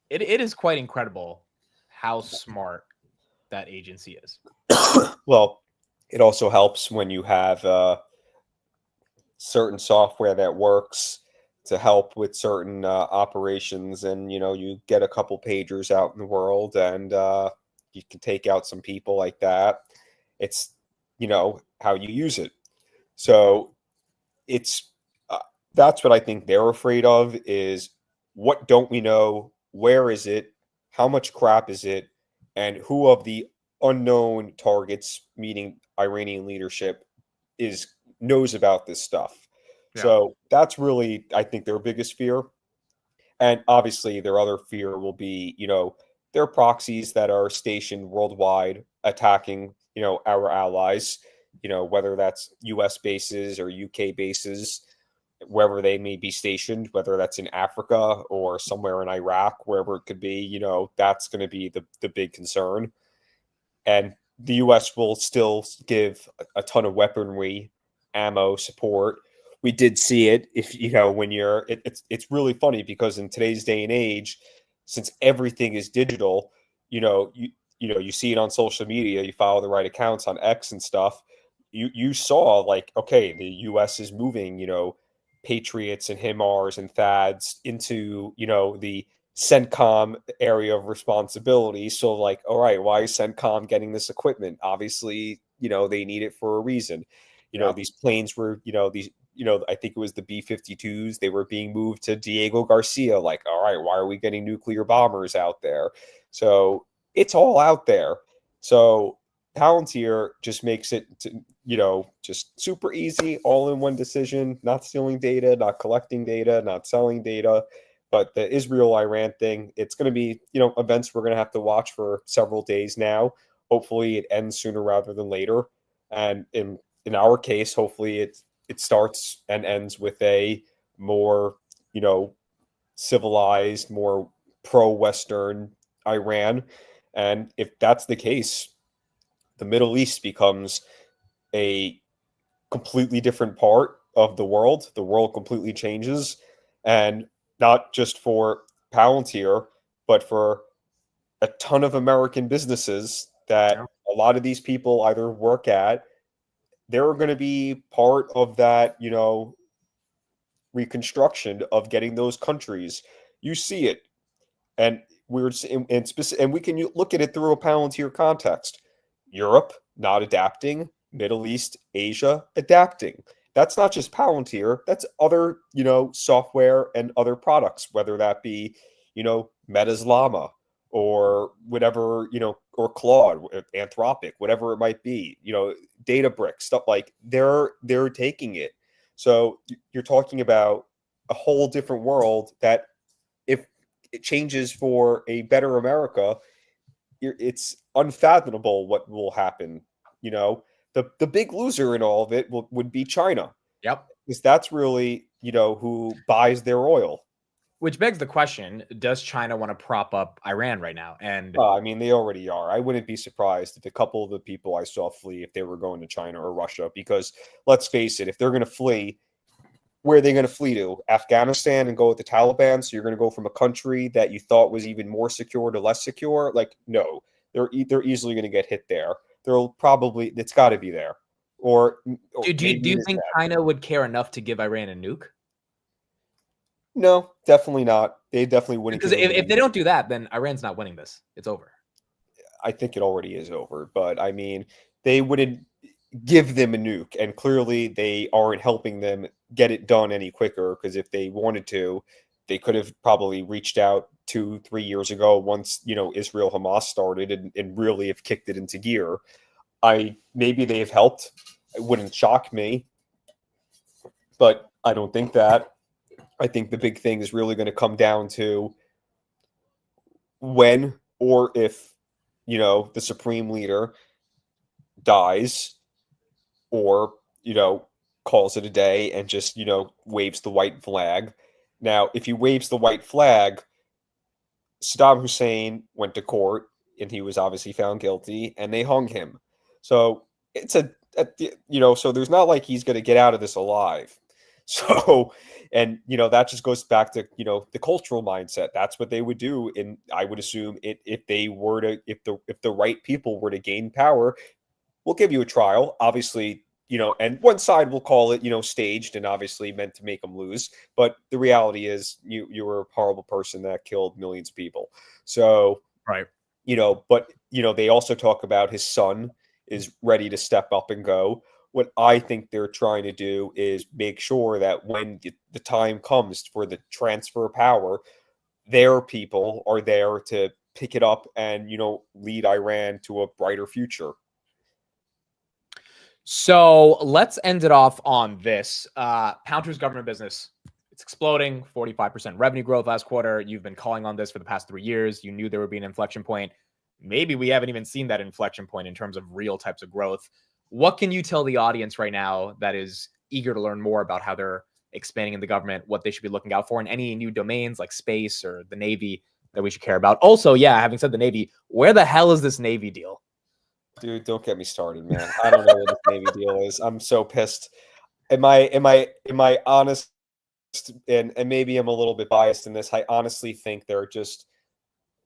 Speaker 1: It is quite incredible how smart that agency is.
Speaker 2: Well, it also helps when you have certain software that works to help with certain operations, and you get a couple pagers out in the world, and you can take out some people like that. It's how you use it. So it's that's what I think they're afraid of, is what don't we know, where is it, how much crap is it, and who of the unknown targets, meaning Iranian leadership, knows about this stuff.
Speaker 1: Yeah.
Speaker 2: So that's really, I think, their biggest fear. And obviously their other fear will be, their proxies that are stationed worldwide attacking, our allies, whether that's US bases or UK bases, wherever they may be stationed, whether that's in Africa or somewhere in Iraq, wherever it could be, that's going to be the big concern. And the US will still give a ton of weaponry, ammo, support. We did see it. If when it's really funny, because in today's day and age, since everything is digital, you see it on social media, you follow the right accounts on X and stuff. You saw, like, okay, the US is moving, Patriots and HIMARS and THAADs into, the CENTCOM area of responsibility. So, like, all right, why is CENTCOM getting this equipment? Obviously, they need it for a reason. These planes were, I think it was the B-52s. They were being moved to Diego Garcia. Like, all right, why are we getting nuclear bombers out there? So it's all out there. So Palantir just makes it, just super easy, all in one decision, not stealing data, not collecting data, not selling data. But the Israel-Iran thing, it's going to be, events we're going to have to watch for several days now. Hopefully it ends sooner rather than later. And in our case, hopefully it starts and ends with a more, civilized, more pro-Western Iran. And if that's the case, the Middle East becomes a completely different part of the world. The world completely changes. And not just for Palantir, but for a ton of American businesses that a lot of these people either work at. They're going to be part of that, reconstruction of getting those countries. You see it, and and we can look at it through a Palantir context. Europe not adapting, Middle East, Asia adapting. That's not just Palantir. That's other, software and other products, whether that be, Meta's Llama or whatever, or Claude, Anthropic, whatever it might be, Databricks, stuff like they're taking it. So you're talking about a whole different world that if it changes for a better America, it's unfathomable what will happen. The big loser in all of it would be China.
Speaker 1: Yep.
Speaker 2: Because that's really, who buys their oil.
Speaker 1: Which begs the question, does China want to prop up Iran right now? And
Speaker 2: I mean, they already are. I wouldn't be surprised if a couple of the people I saw flee if they were going to China or Russia, because let's face it, if they're going to flee, where are they going to flee to? Afghanistan and go with the Taliban? So you're going to go from a country that you thought was even more secure to less secure? Like, no, they're easily going to get hit there. It's got to be there. Or
Speaker 1: do you think China would care enough to give Iran a nuke?
Speaker 2: No, definitely not. They definitely wouldn't.
Speaker 1: Because if they don't do that, then Iran's not winning this. It's over.
Speaker 2: I think it already is over. But I mean, they wouldn't give them a nuke, and clearly they aren't helping them get it done any quicker, because if they wanted to, they could have probably reached out 2-3 years ago once, Israel Hamas started and really have kicked it into gear. Maybe they have helped. It wouldn't shock me, but I don't think that. I think the big thing is really going to come down to when or if, the supreme leader dies or, calls it a day and just, waves the white flag. Now, if he waves the white flag, Saddam Hussein went to court and he was obviously found guilty and they hung him. So it's so there's not like he's going to get out of this alive. So, and, that just goes back to, the cultural mindset. That's what they would do. And I would assume if the right people were to gain power, we'll give you a trial, obviously, and one side will call it, staged and obviously meant to make them lose. But the reality is you were a horrible person that killed millions of people. So,
Speaker 1: right.
Speaker 2: But, they also talk about his son is ready to step up and go. What I think they're trying to do is make sure that when the time comes for the transfer of power, their people are there to pick it up and, lead Iran to a brighter future.
Speaker 1: So let's end it off on this. Palantir's government business, it's exploding, 45% revenue growth last quarter. You've been calling on this for the past 3 years. You knew there would be an inflection point. Maybe we haven't even seen that inflection point in terms of real types of growth. What can you tell the audience right now that is eager to learn more about how they're expanding in the government, what they should be looking out for, and any new domains like space or the Navy that we should care about? Also, having said the Navy, where the hell is this Navy deal?
Speaker 2: Dude, don't get me started, man. I don't know what this Navy deal is. I'm so pissed. Am I honest? And maybe I'm a little bit biased in this. I honestly think they're just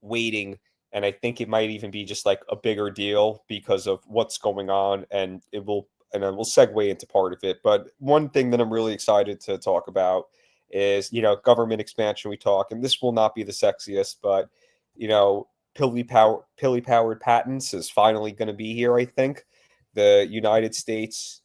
Speaker 2: waiting, and I think it might even be just like a bigger deal because of what's going on, and I will segue into part of it. But one thing that I'm really excited to talk about is, government expansion. We talk, and this will not be the sexiest, but Pilly-powered patents is finally going to be here. I think the United States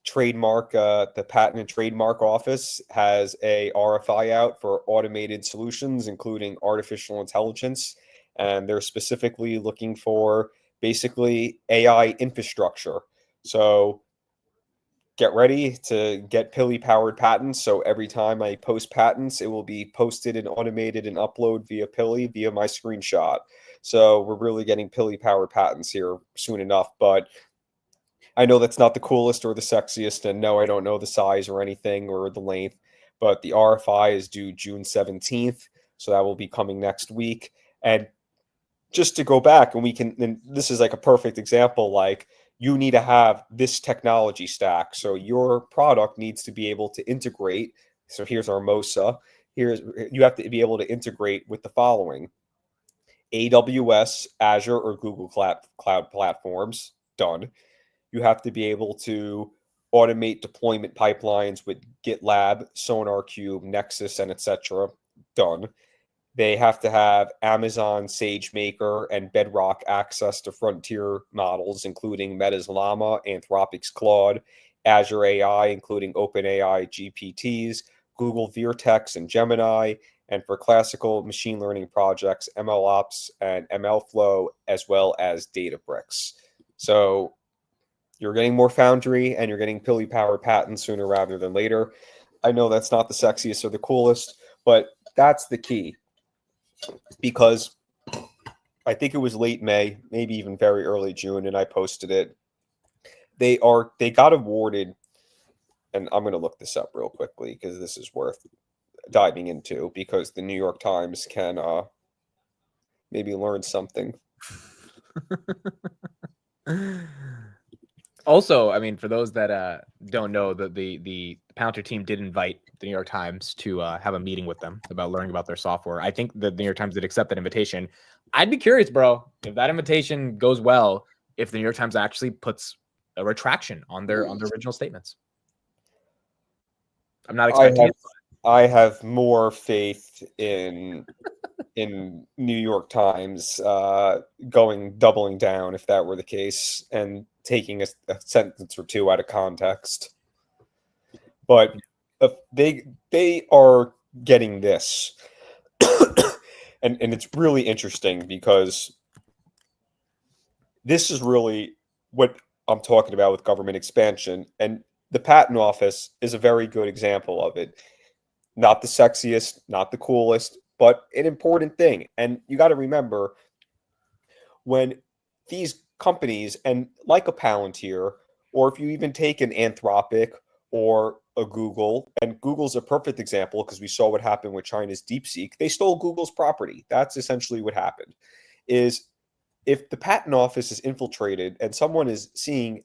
Speaker 2: trademark, the Patent and Trademark Office has a RFI out for automated solutions, including artificial intelligence, and they're specifically looking for basically AI infrastructure. So get ready to get Pilly powered patents. So every time I post patents, it will be posted and automated and upload via Pilly via my screenshot. So we're really getting Pilly powered patents here soon enough. But I know that's not the coolest or the sexiest. And no, I don't know the size or anything or the length. But the RFI is due June 17th. So that will be coming next week. And just to go back, and this is like a perfect example, like, you need to have this technology stack. So your product needs to be able to integrate. So here's our MOSA. You have to be able to integrate with the following: AWS, Azure, or Google Cloud platforms. Done. You have to be able to automate deployment pipelines with GitLab, SonarQube, Nexus, and etc. Done. They have to have Amazon SageMaker and Bedrock access to frontier models, including Meta's Llama, Anthropic's Claude, Azure AI, including OpenAI GPTs, Google Vertex and Gemini, and for classical machine learning projects, MLOps and MLflow, as well as Databricks. So you're getting more Foundry and you're getting Pilly powered patents sooner rather than later. I know that's not the sexiest or the coolest, but that's the key. Because I think it was late May, maybe even very early June, and I posted it. They got awarded, and I'm going to look this up real quickly because this is worth diving into, because the New York Times can maybe learn something.
Speaker 1: Also, I mean, for those that don't know, the Palantir team did invite the New York Times to have a meeting with them about learning about their software. I think the New York Times did accept that invitation. I'd be curious, bro, if that invitation goes well, if the New York Times actually puts a retraction on their original statements. I'm not expecting it.
Speaker 2: I have more faith in New York Times doubling down if that were the case, and taking a sentence or two out of context. But they are getting this, and it's really interesting because this is really what I'm talking about with government expansion, and the patent office is a very good example of it. Not the sexiest, not the coolest, but an important thing. And you got to remember, when these companies, and like a Palantir, or if you even take an Anthropic or a Google, and Google's a perfect example because we saw what happened with China's DeepSeek. They stole Google's property. That's essentially what happened. Is if the patent office is infiltrated and someone is seeing,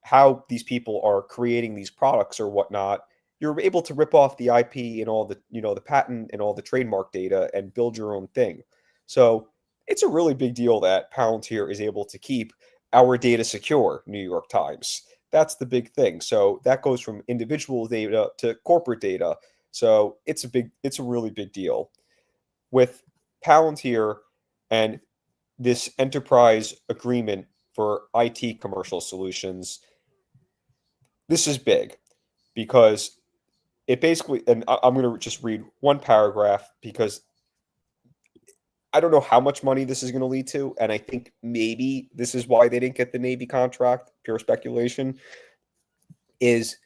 Speaker 2: how these people are creating these products or whatnot, you're able to rip off the IP and all the, the patent and all the trademark data and build your own thing. So it's a really big deal that Palantir is able to keep our data secure, New York Times. That's the big thing. So that goes from individual data to corporate data. So it's a really big deal. With Palantir and this enterprise agreement for IT commercial solutions, this is big because it basically, and I'm going to just read one paragraph because I don't know how much money this is going to lead to, and I think maybe this is why they didn't get the Navy contract, pure speculation, is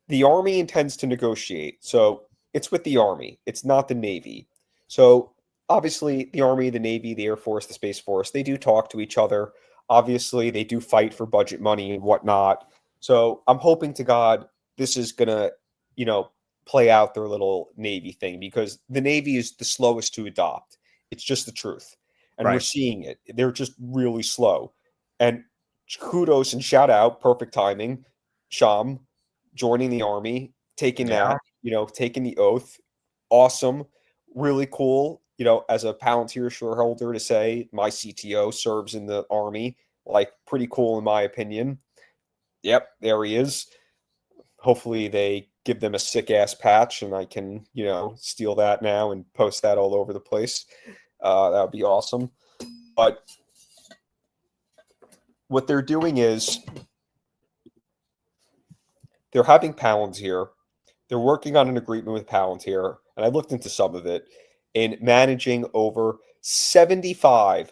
Speaker 2: the Army intends to negotiate. So it's with the Army. It's not the Navy. So obviously the Army, the Navy, the Air Force, the Space Force, they do talk to each other. Obviously they do fight for budget money and whatnot. So I'm hoping to God this is going to, play out their little Navy thing, because the Navy is the slowest to adopt. It's just the truth. And
Speaker 1: Right.
Speaker 2: We're seeing it. They're just really slow. And kudos and shout out, perfect timing, Sham joining the Army, taking that, taking the oath. Awesome. Really cool, as a Palantir shareholder, to say my CTO serves in the Army. Like, pretty cool in my opinion. Yep, there he is. Hopefully they give them a sick ass patch and I can, steal that now and post that all over the place. That would be awesome. But what they're doing is they're having Palantir. They're working on an agreement with Palantir, and I looked into some of it, in managing over 75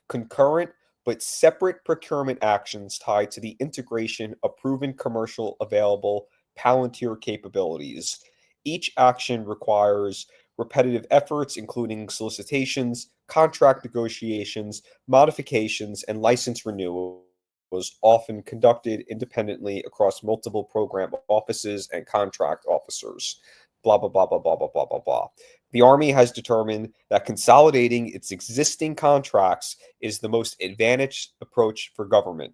Speaker 2: concurrent but separate procurement actions tied to the integration of proven commercial available Palantir capabilities. Each action requires repetitive efforts, including solicitations, contract negotiations, modifications, and license renewals, was often conducted independently across multiple program offices and contract officers. Blah, blah, blah, blah, blah, blah, blah, blah, blah. The Army has determined that consolidating its existing contracts is the most advantaged approach for government.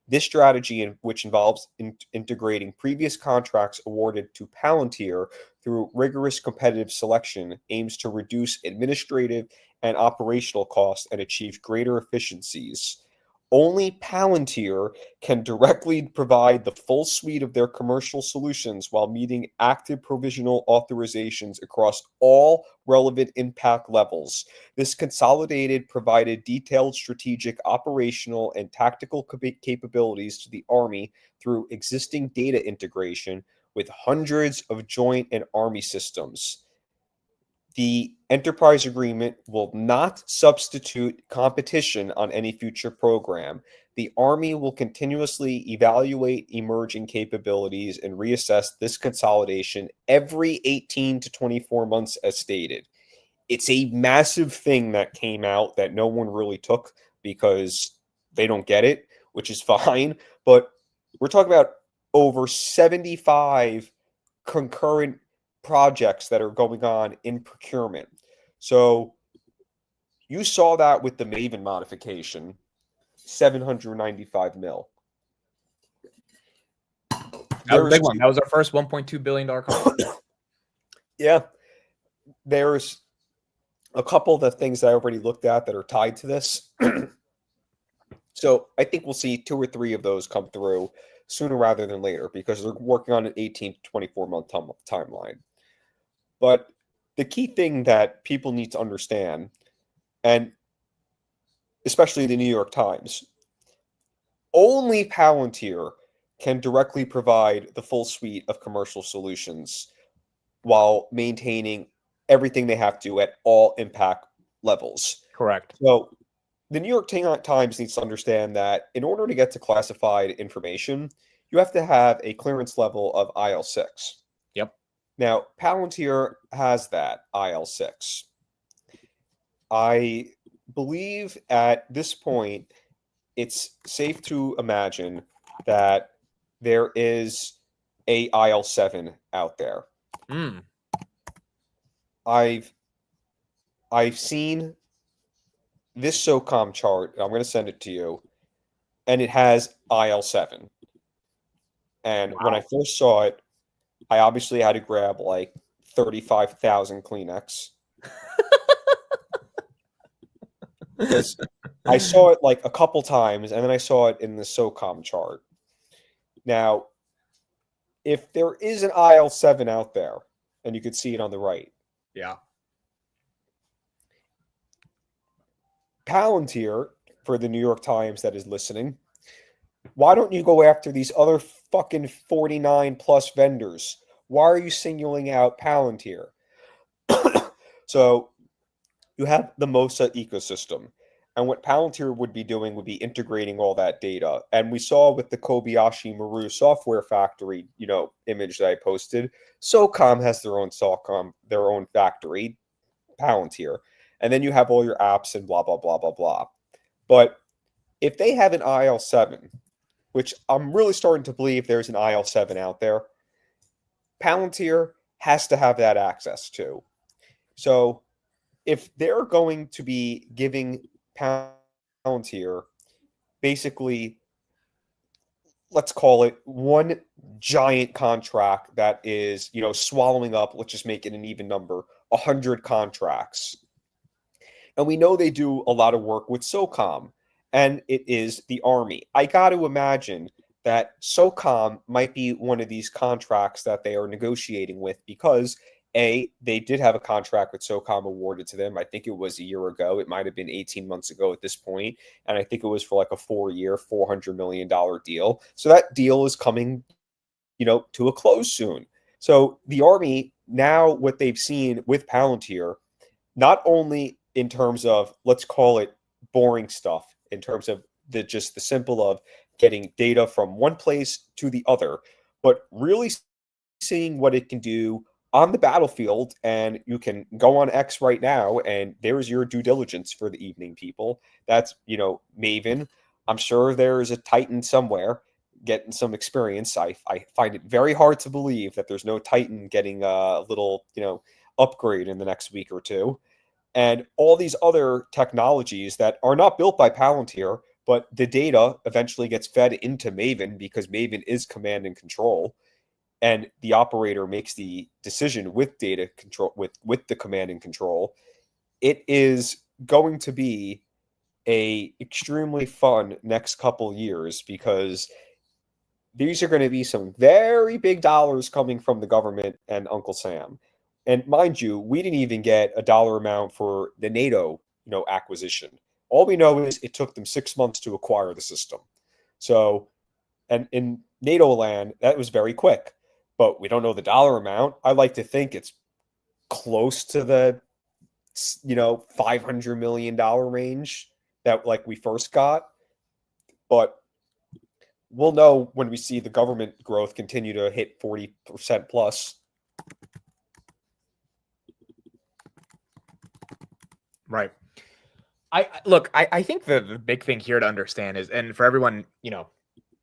Speaker 2: This strategy, which involves integrating previous contracts awarded to Palantir through rigorous competitive selection, aims to reduce administrative and operational costs and achieve greater efficiencies. Only Palantir can directly provide the full suite of their commercial solutions while meeting active provisional authorizations across all relevant impact levels. This consolidated provided detailed strategic, operational, and tactical capabilities to the Army through existing data integration with hundreds of joint and Army systems. The enterprise agreement will not substitute competition on any future program. The Army will continuously evaluate emerging capabilities and reassess this consolidation every 18 to 24 months as stated. It's a massive thing that came out that no one really took because they don't get it, which is fine. But we're talking about over 75 concurrent projects that are going on in procurement. So you saw that with the Maven modification, 795 mil.
Speaker 1: That was a big one. That was our first $1.2 billion contract.
Speaker 2: Yeah. There's a couple of the things I already looked at that are tied to this. So I think we'll see 2 or 3 of those come through sooner rather than later because they're working on an 18 to 24 month timeline. But the key thing that people need to understand, and especially the New York Times, only Palantir can directly provide the full suite of commercial solutions while maintaining everything they have to at all impact levels.
Speaker 1: Correct.
Speaker 2: So the New York Times needs to understand that in order to get to classified information, you have to have a clearance level of IL6.
Speaker 1: Yep.
Speaker 2: Now, Palantir has that IL6. I believe at this point, it's safe to imagine that there is a IL7 out there. I've seen this SOCOM chart. I'm going to send it to you, and it has IL7. And when I first saw it, I obviously had to grab like 35,000 Kleenex. Because I saw it like a couple times, and then I saw it in the SOCOM chart. Now, if there is an IL7 out there, and you could see it on the right.
Speaker 1: Yeah.
Speaker 2: Palantir, for the New York Times that is listening, why don't you go after these other fucking 49 plus vendors? Why are you singling out Palantir? So you have the MOSA ecosystem. And what Palantir would be doing would be integrating all that data. And we saw with the Kobayashi Maru software factory, image that I posted, SOCOM has their own factory, Palantir. And then you have all your apps and blah, blah, blah, blah, blah. But if they have an IL7, which I'm really starting to believe there's an IL7 out there, Palantir has to have that access to. So if they're going to be giving Palantir basically, let's call it one giant contract that is, swallowing up, let's just make it an even number, 100 contracts. And we know they do a lot of work with SOCOM, and it is the Army. I got to imagine that SOCOM might be one of these contracts that they are negotiating with because, A, they did have a contract with SOCOM awarded to them. I think it was a year ago. It might have been 18 months ago at this point. And I think it was for like a 4-year, $400 million deal. So that deal is coming, to a close soon. So the Army, now what they've seen with Palantir, not only in terms of, let's call it boring stuff, in terms of just the simple of getting data from one place to the other, but really seeing what it can do on the battlefield. And you can go on X right now, and there's your due diligence for the evening, people. That's, Maven. I'm sure there's a Titan somewhere getting some experience. I find it very hard to believe that there's no Titan getting a little, upgrade in the next week or two. And all these other technologies that are not built by Palantir, but the data eventually gets fed into Maven because Maven is command and control, and the operator makes the decision with data control, with the command and control. It is going to be a extremely fun next couple years, because these are going to be some very big dollars coming from the government and Uncle Sam. And mind you, we didn't even get a dollar amount for the NATO, acquisition. All we know is it took them 6 months to acquire the system. So, and in NATO land, that was very quick, but we don't know the dollar amount. I like to think it's close to the, $500 million range that like we first got. But we'll know when we see the government growth continue to hit 40% plus.
Speaker 1: Right. I think the big thing here to understand is, and for everyone,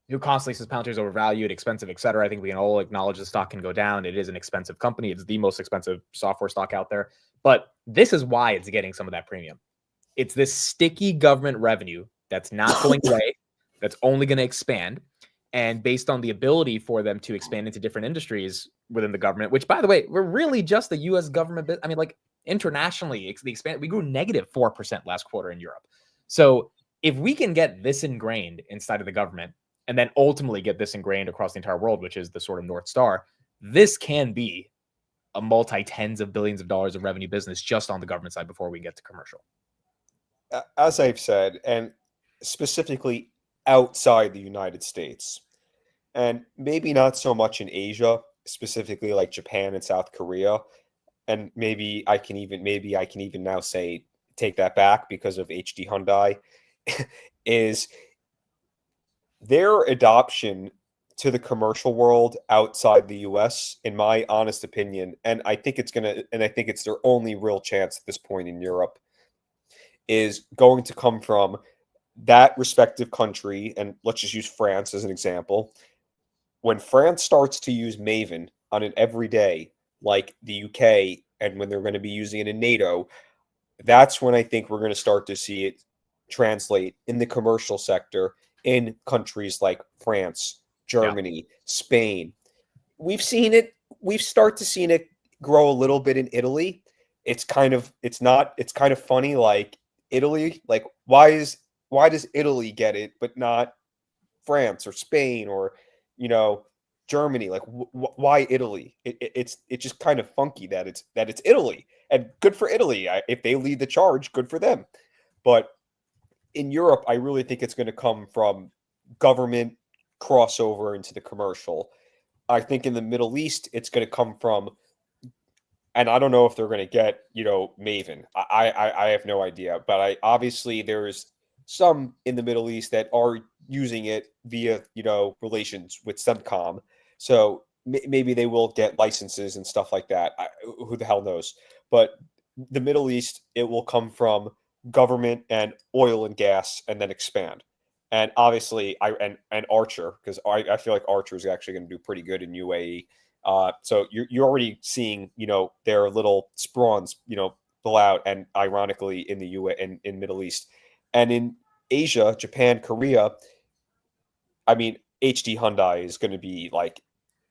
Speaker 1: who constantly says Palantir is overvalued, expensive, et cetera, I think we can all acknowledge the stock can go down. It is an expensive company. It's the most expensive software stock out there. But this is why it's getting some of that premium. It's this sticky government revenue that's not going away, that's only going to expand. And based on the ability for them to expand into different industries within the government, which, by the way, we're really just the U.S. government. I mean, like, internationally, we grew negative 4% last quarter in Europe. So if we can get this ingrained inside of the government, and then ultimately get this ingrained across the entire world, which is the sort of North Star, this can be a multi-tens of billions of dollars of revenue business just on the government side before we get to commercial.
Speaker 2: As I've said, and specifically outside the United States, and maybe not so much in Asia, specifically like Japan and South Korea, and maybe I can even now say take that back because of HD Hyundai, is their adoption to the commercial world outside the US, in my honest opinion, and I think it's their only real chance at this point in Europe, is going to come from that respective country. And let's just use France as an example. When France starts to use Maven on an everyday, like the UK, and when they're going to be using it in NATO, that's when I think we're going to start to see it translate in the commercial sector in countries like France, Germany, Spain. We've seen it. We've started to see it grow a little bit in Italy. It's kind of funny. Like Italy, like why does Italy get it, but not France or Spain or, Germany? Like why Italy? It's just kind of funky that it's Italy, and good for Italy. If they lead the charge, good for them. But in Europe, I really think it's going to come from government crossover into the commercial. I think in the Middle East, it's going to come from, and I don't know if they're going to get, Maven. I have no idea, but obviously there's some in the Middle East that are using it via, relations with Semcom. So maybe they will get licenses and stuff like that. Who the hell knows? But the Middle East, it will come from government and oil and gas, and then expand. And obviously, and Archer, because I feel like Archer is actually going to do pretty good in UAE. So you're already seeing, their little spawns, blow out, and ironically in the in Middle East, and in Asia, Japan, Korea. I mean, HD Hyundai is going to be like,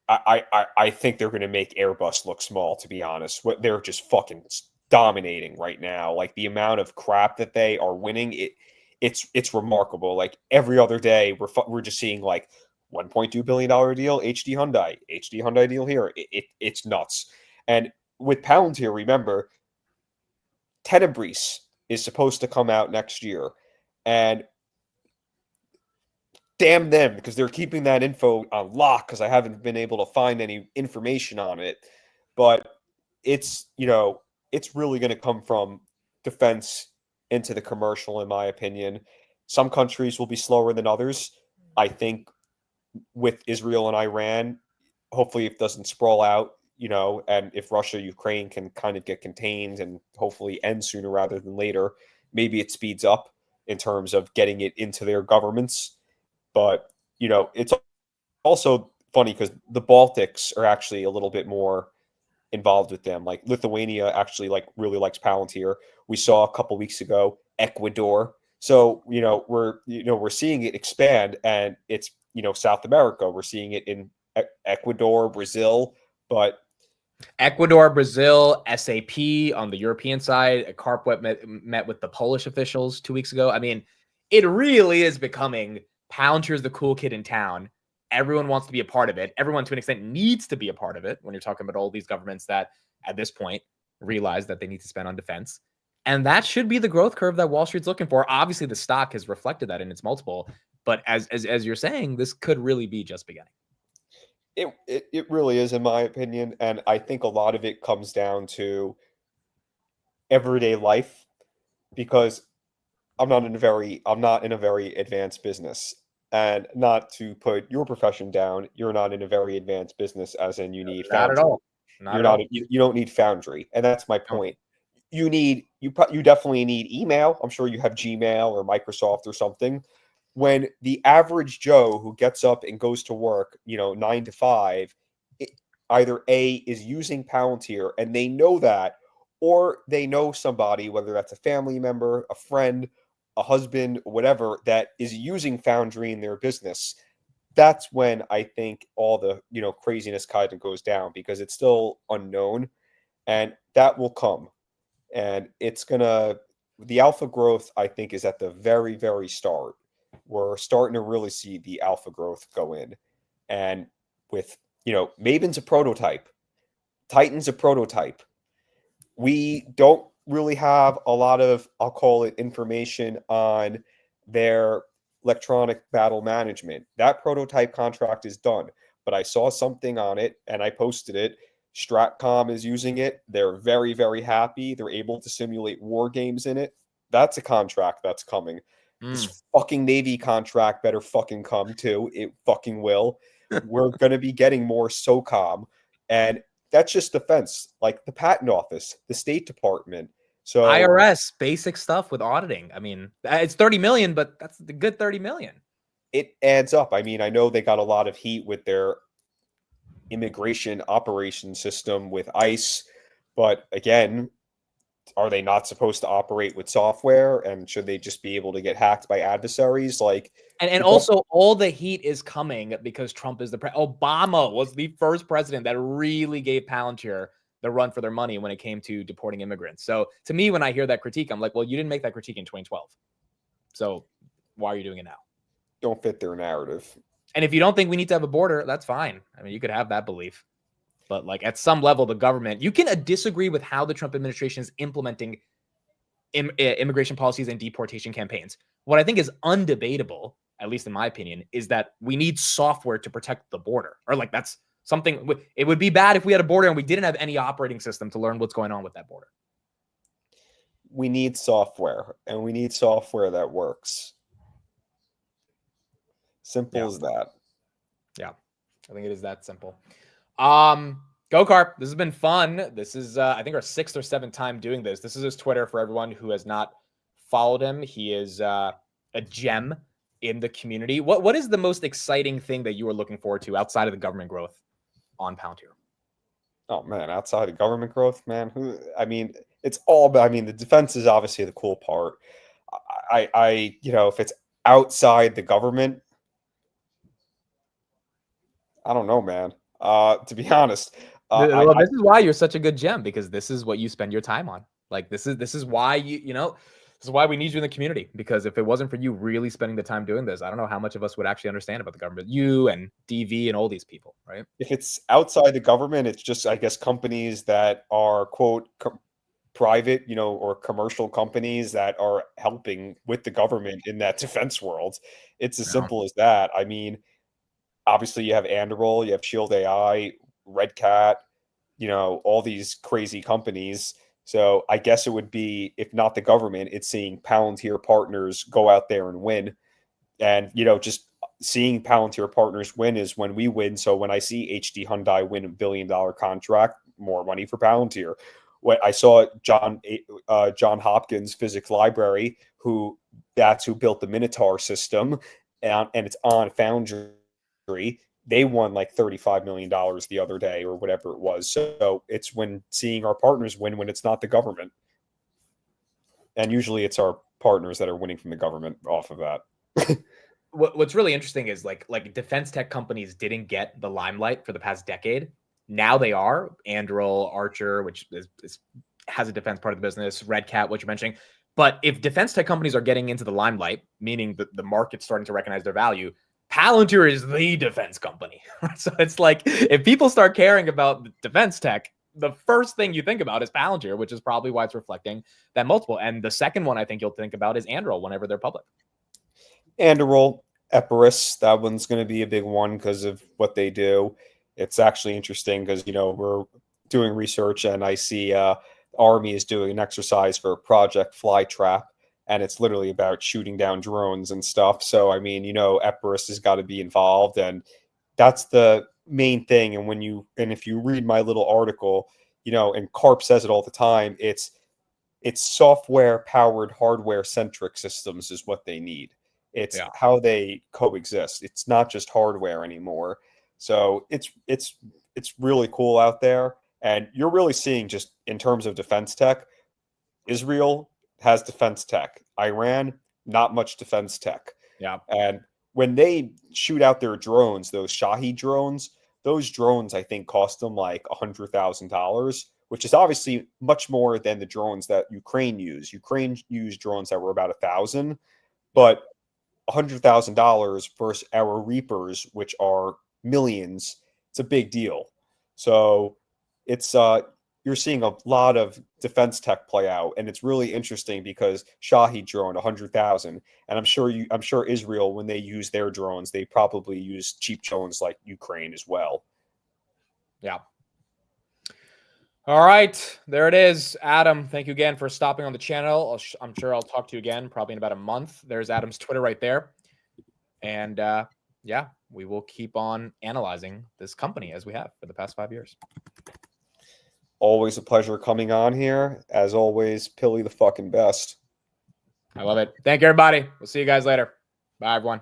Speaker 2: I think they're going to make Airbus look small. To be honest, what they're just fucking dominating right now. Like the amount of crap that they are winning, it's remarkable. Like every other day, we're just seeing like $1.2 billion deal, HD Hyundai deal here. It's nuts. And with Palantir, remember, Tenebris is supposed to come out next year, and damn them, because they're keeping that info on lock, because I haven't been able to find any information on it. But it's really going to come from defense into the commercial, in my opinion. some countries will be slower than others. I think with Israel and Iran, hopefully it doesn't sprawl out, and if Russia, Ukraine can kind of get contained and hopefully end sooner rather than later, maybe it speeds up in terms of getting it into their governments. But, it's also funny because the Baltics are actually a little bit more involved with them. Like Lithuania actually really likes Palantir. We saw a couple weeks ago Ecuador. So, we're seeing it expand, and it's, South America. We're seeing it in Ecuador, Brazil, but
Speaker 1: Ecuador, Brazil, SAP on the European side. Carpet met with the Polish officials 2 weeks ago. I mean, it really is becoming Palantir's the cool kid in town. Everyone wants to be a part of it. Everyone, to an extent, needs to be a part of it when you're talking about all these governments that, at this point, realize that they need to spend on defense. And that should be the growth curve that Wall Street's looking for. Obviously, the stock has reflected that in its multiple. But as you're saying, this could really be just beginning.
Speaker 2: It really is, in my opinion, and I think a lot of it comes down to everyday life, because I'm not in a very advanced business. And not to put your profession down, you're not in a very advanced business, as in you need
Speaker 1: Not at
Speaker 2: foundry.
Speaker 1: all. Not at all.
Speaker 2: You don't need foundry, and that's my
Speaker 1: No.
Speaker 2: point. You definitely need email. I'm sure you have Gmail or Microsoft or something. When the average Joe who gets up and goes to work, 9 to 5, either A, is using Palantir and they know that, or they know somebody, whether that's a family member, a friend, a husband, whatever, that is using Foundry in their business. That's when I think all the, craziness kind of goes down, because it's still unknown, and that will come. And the alpha growth, I think, is at the very, very start. We're starting to really see the alpha growth go in. And with, Maven's a prototype, Titan's a prototype. We don't really have a lot of, I'll call it, information on their electronic battle management. That prototype contract is done, but I saw something on it and I posted it. Stratcom is using it. They're very, very happy. They're able to simulate war games in it. That's a contract that's coming. This fucking Navy contract better fucking come too. It fucking will. We're going to be getting more SOCOM, and that's just defense, like the patent office, the State Department. So
Speaker 1: IRS, basic stuff with auditing. I mean, it's 30 million, but that's the good 30 million.
Speaker 2: It adds up. I mean, I know they got a lot of heat with their immigration operation system with ICE, but again, are they not supposed to operate with software, and should they just be able to get hacked by adversaries?
Speaker 1: And also all the heat is coming because Trump is Obama was the first president that really gave Palantir the run for their money when it came to deporting immigrants. So to me, when I hear that critique, I'm like, well, you didn't make that critique in 2012. So why are you doing it now?
Speaker 2: Don't fit their narrative.
Speaker 1: And if you don't think we need to have a border, that's fine. I mean, you could have that belief. But at some level, the government, you can disagree with how the Trump administration is implementing immigration policies and deportation campaigns. What I think is undebatable, at least in my opinion, is that we need software to protect the border. Or that's something. It would be bad if we had a border and we didn't have any operating system to learn what's going on with that border.
Speaker 2: We need software, and we need software that works. Simple as that.
Speaker 1: Yeah, I think it is that simple. Go Carp. This has been fun. This is, I think, our 6th or 7th time doing this. This is his Twitter for everyone who has not followed him. He is a gem in the community. What is the most exciting thing that you are looking forward to outside of the government growth on Palantir?
Speaker 2: Oh man, outside of government growth, man. It's all about. The defense is obviously the cool part. If it's outside the government, I don't know, man. To be honest,
Speaker 1: this is why you're such a good gem, because this is what you spend your time on. This is why this is why we need you in the community, because if it wasn't for you really spending the time doing this, I don't know how much of us would actually understand about the government. You and DV and all these people, right?
Speaker 2: If it's outside the government, it's just, I guess, companies that are, quote, private, or commercial companies that are helping with the government in that defense world. It's as simple as that. Obviously, you have Anduril, you have Shield AI, Red Cat, all these crazy companies. So I guess it would be, if not the government, it's seeing Palantir partners go out there and win. And, just seeing Palantir partners win is when we win. So when I see HD Hyundai win $1 billion contract, more money for Palantir. When I saw John Hopkins Physics Library, that's who built the Minotaur system, and it's on Foundry. They won like $35 million the other day or whatever it was. So it's when seeing our partners win when it's not the government. And usually it's our partners that are winning from the government off of that.
Speaker 1: What's really interesting is like defense tech companies didn't get the limelight for the past decade. Now they are. Anduril, Archer, which has a defense part of the business, Red Cat, what you're mentioning. But if defense tech companies are getting into the limelight, meaning that the market's starting to recognize their value, Palantir is the defense company. So it's like, if people start caring about defense tech, the first thing you think about is Palantir, which is probably why it's reflecting that multiple. And the second one I think you'll think about is Anduril whenever they're public.
Speaker 2: Anduril, Epirus, that one's going to be a big one because of what they do. It's actually interesting because, we're doing research and I see Army is doing an exercise for Project Flytrap, and it's literally about shooting down drones and stuff. So, I mean, Epirus has got to be involved, and that's the main thing. And if you read my little article, and Karp says it all the time, it's software-powered, hardware-centric systems is what they need. It's how they coexist. It's not just hardware anymore. So it's really cool out there. And you're really seeing, just in terms of defense tech, Israel has defense tech. Iran, not much defense tech.
Speaker 1: Yeah.
Speaker 2: And when they shoot out their drones, those Shahed drones, those drones, I think, cost them like $100,000, which is obviously much more than the drones that Ukraine use. Ukraine used drones that were about $1,000, but $100,000 versus our Reapers, which are millions, it's a big deal. So it's you're seeing a lot of defense tech play out, and it's really interesting because Shahed drone 100,000, and I'm sure Israel, when they use their drones, they probably use cheap drones like Ukraine as well.
Speaker 1: Yeah. All right, there it is. Adam, thank you again for stopping on the channel. I'm sure I'll talk to you again probably in about a month. There's Adam's Twitter right there. And yeah, we will keep on analyzing this company as we have for the past 5 years.
Speaker 2: Always a pleasure coming on here. As always, Pilly the fucking best.
Speaker 1: I love it. Thank you, everybody. We'll see you guys later. Bye, everyone.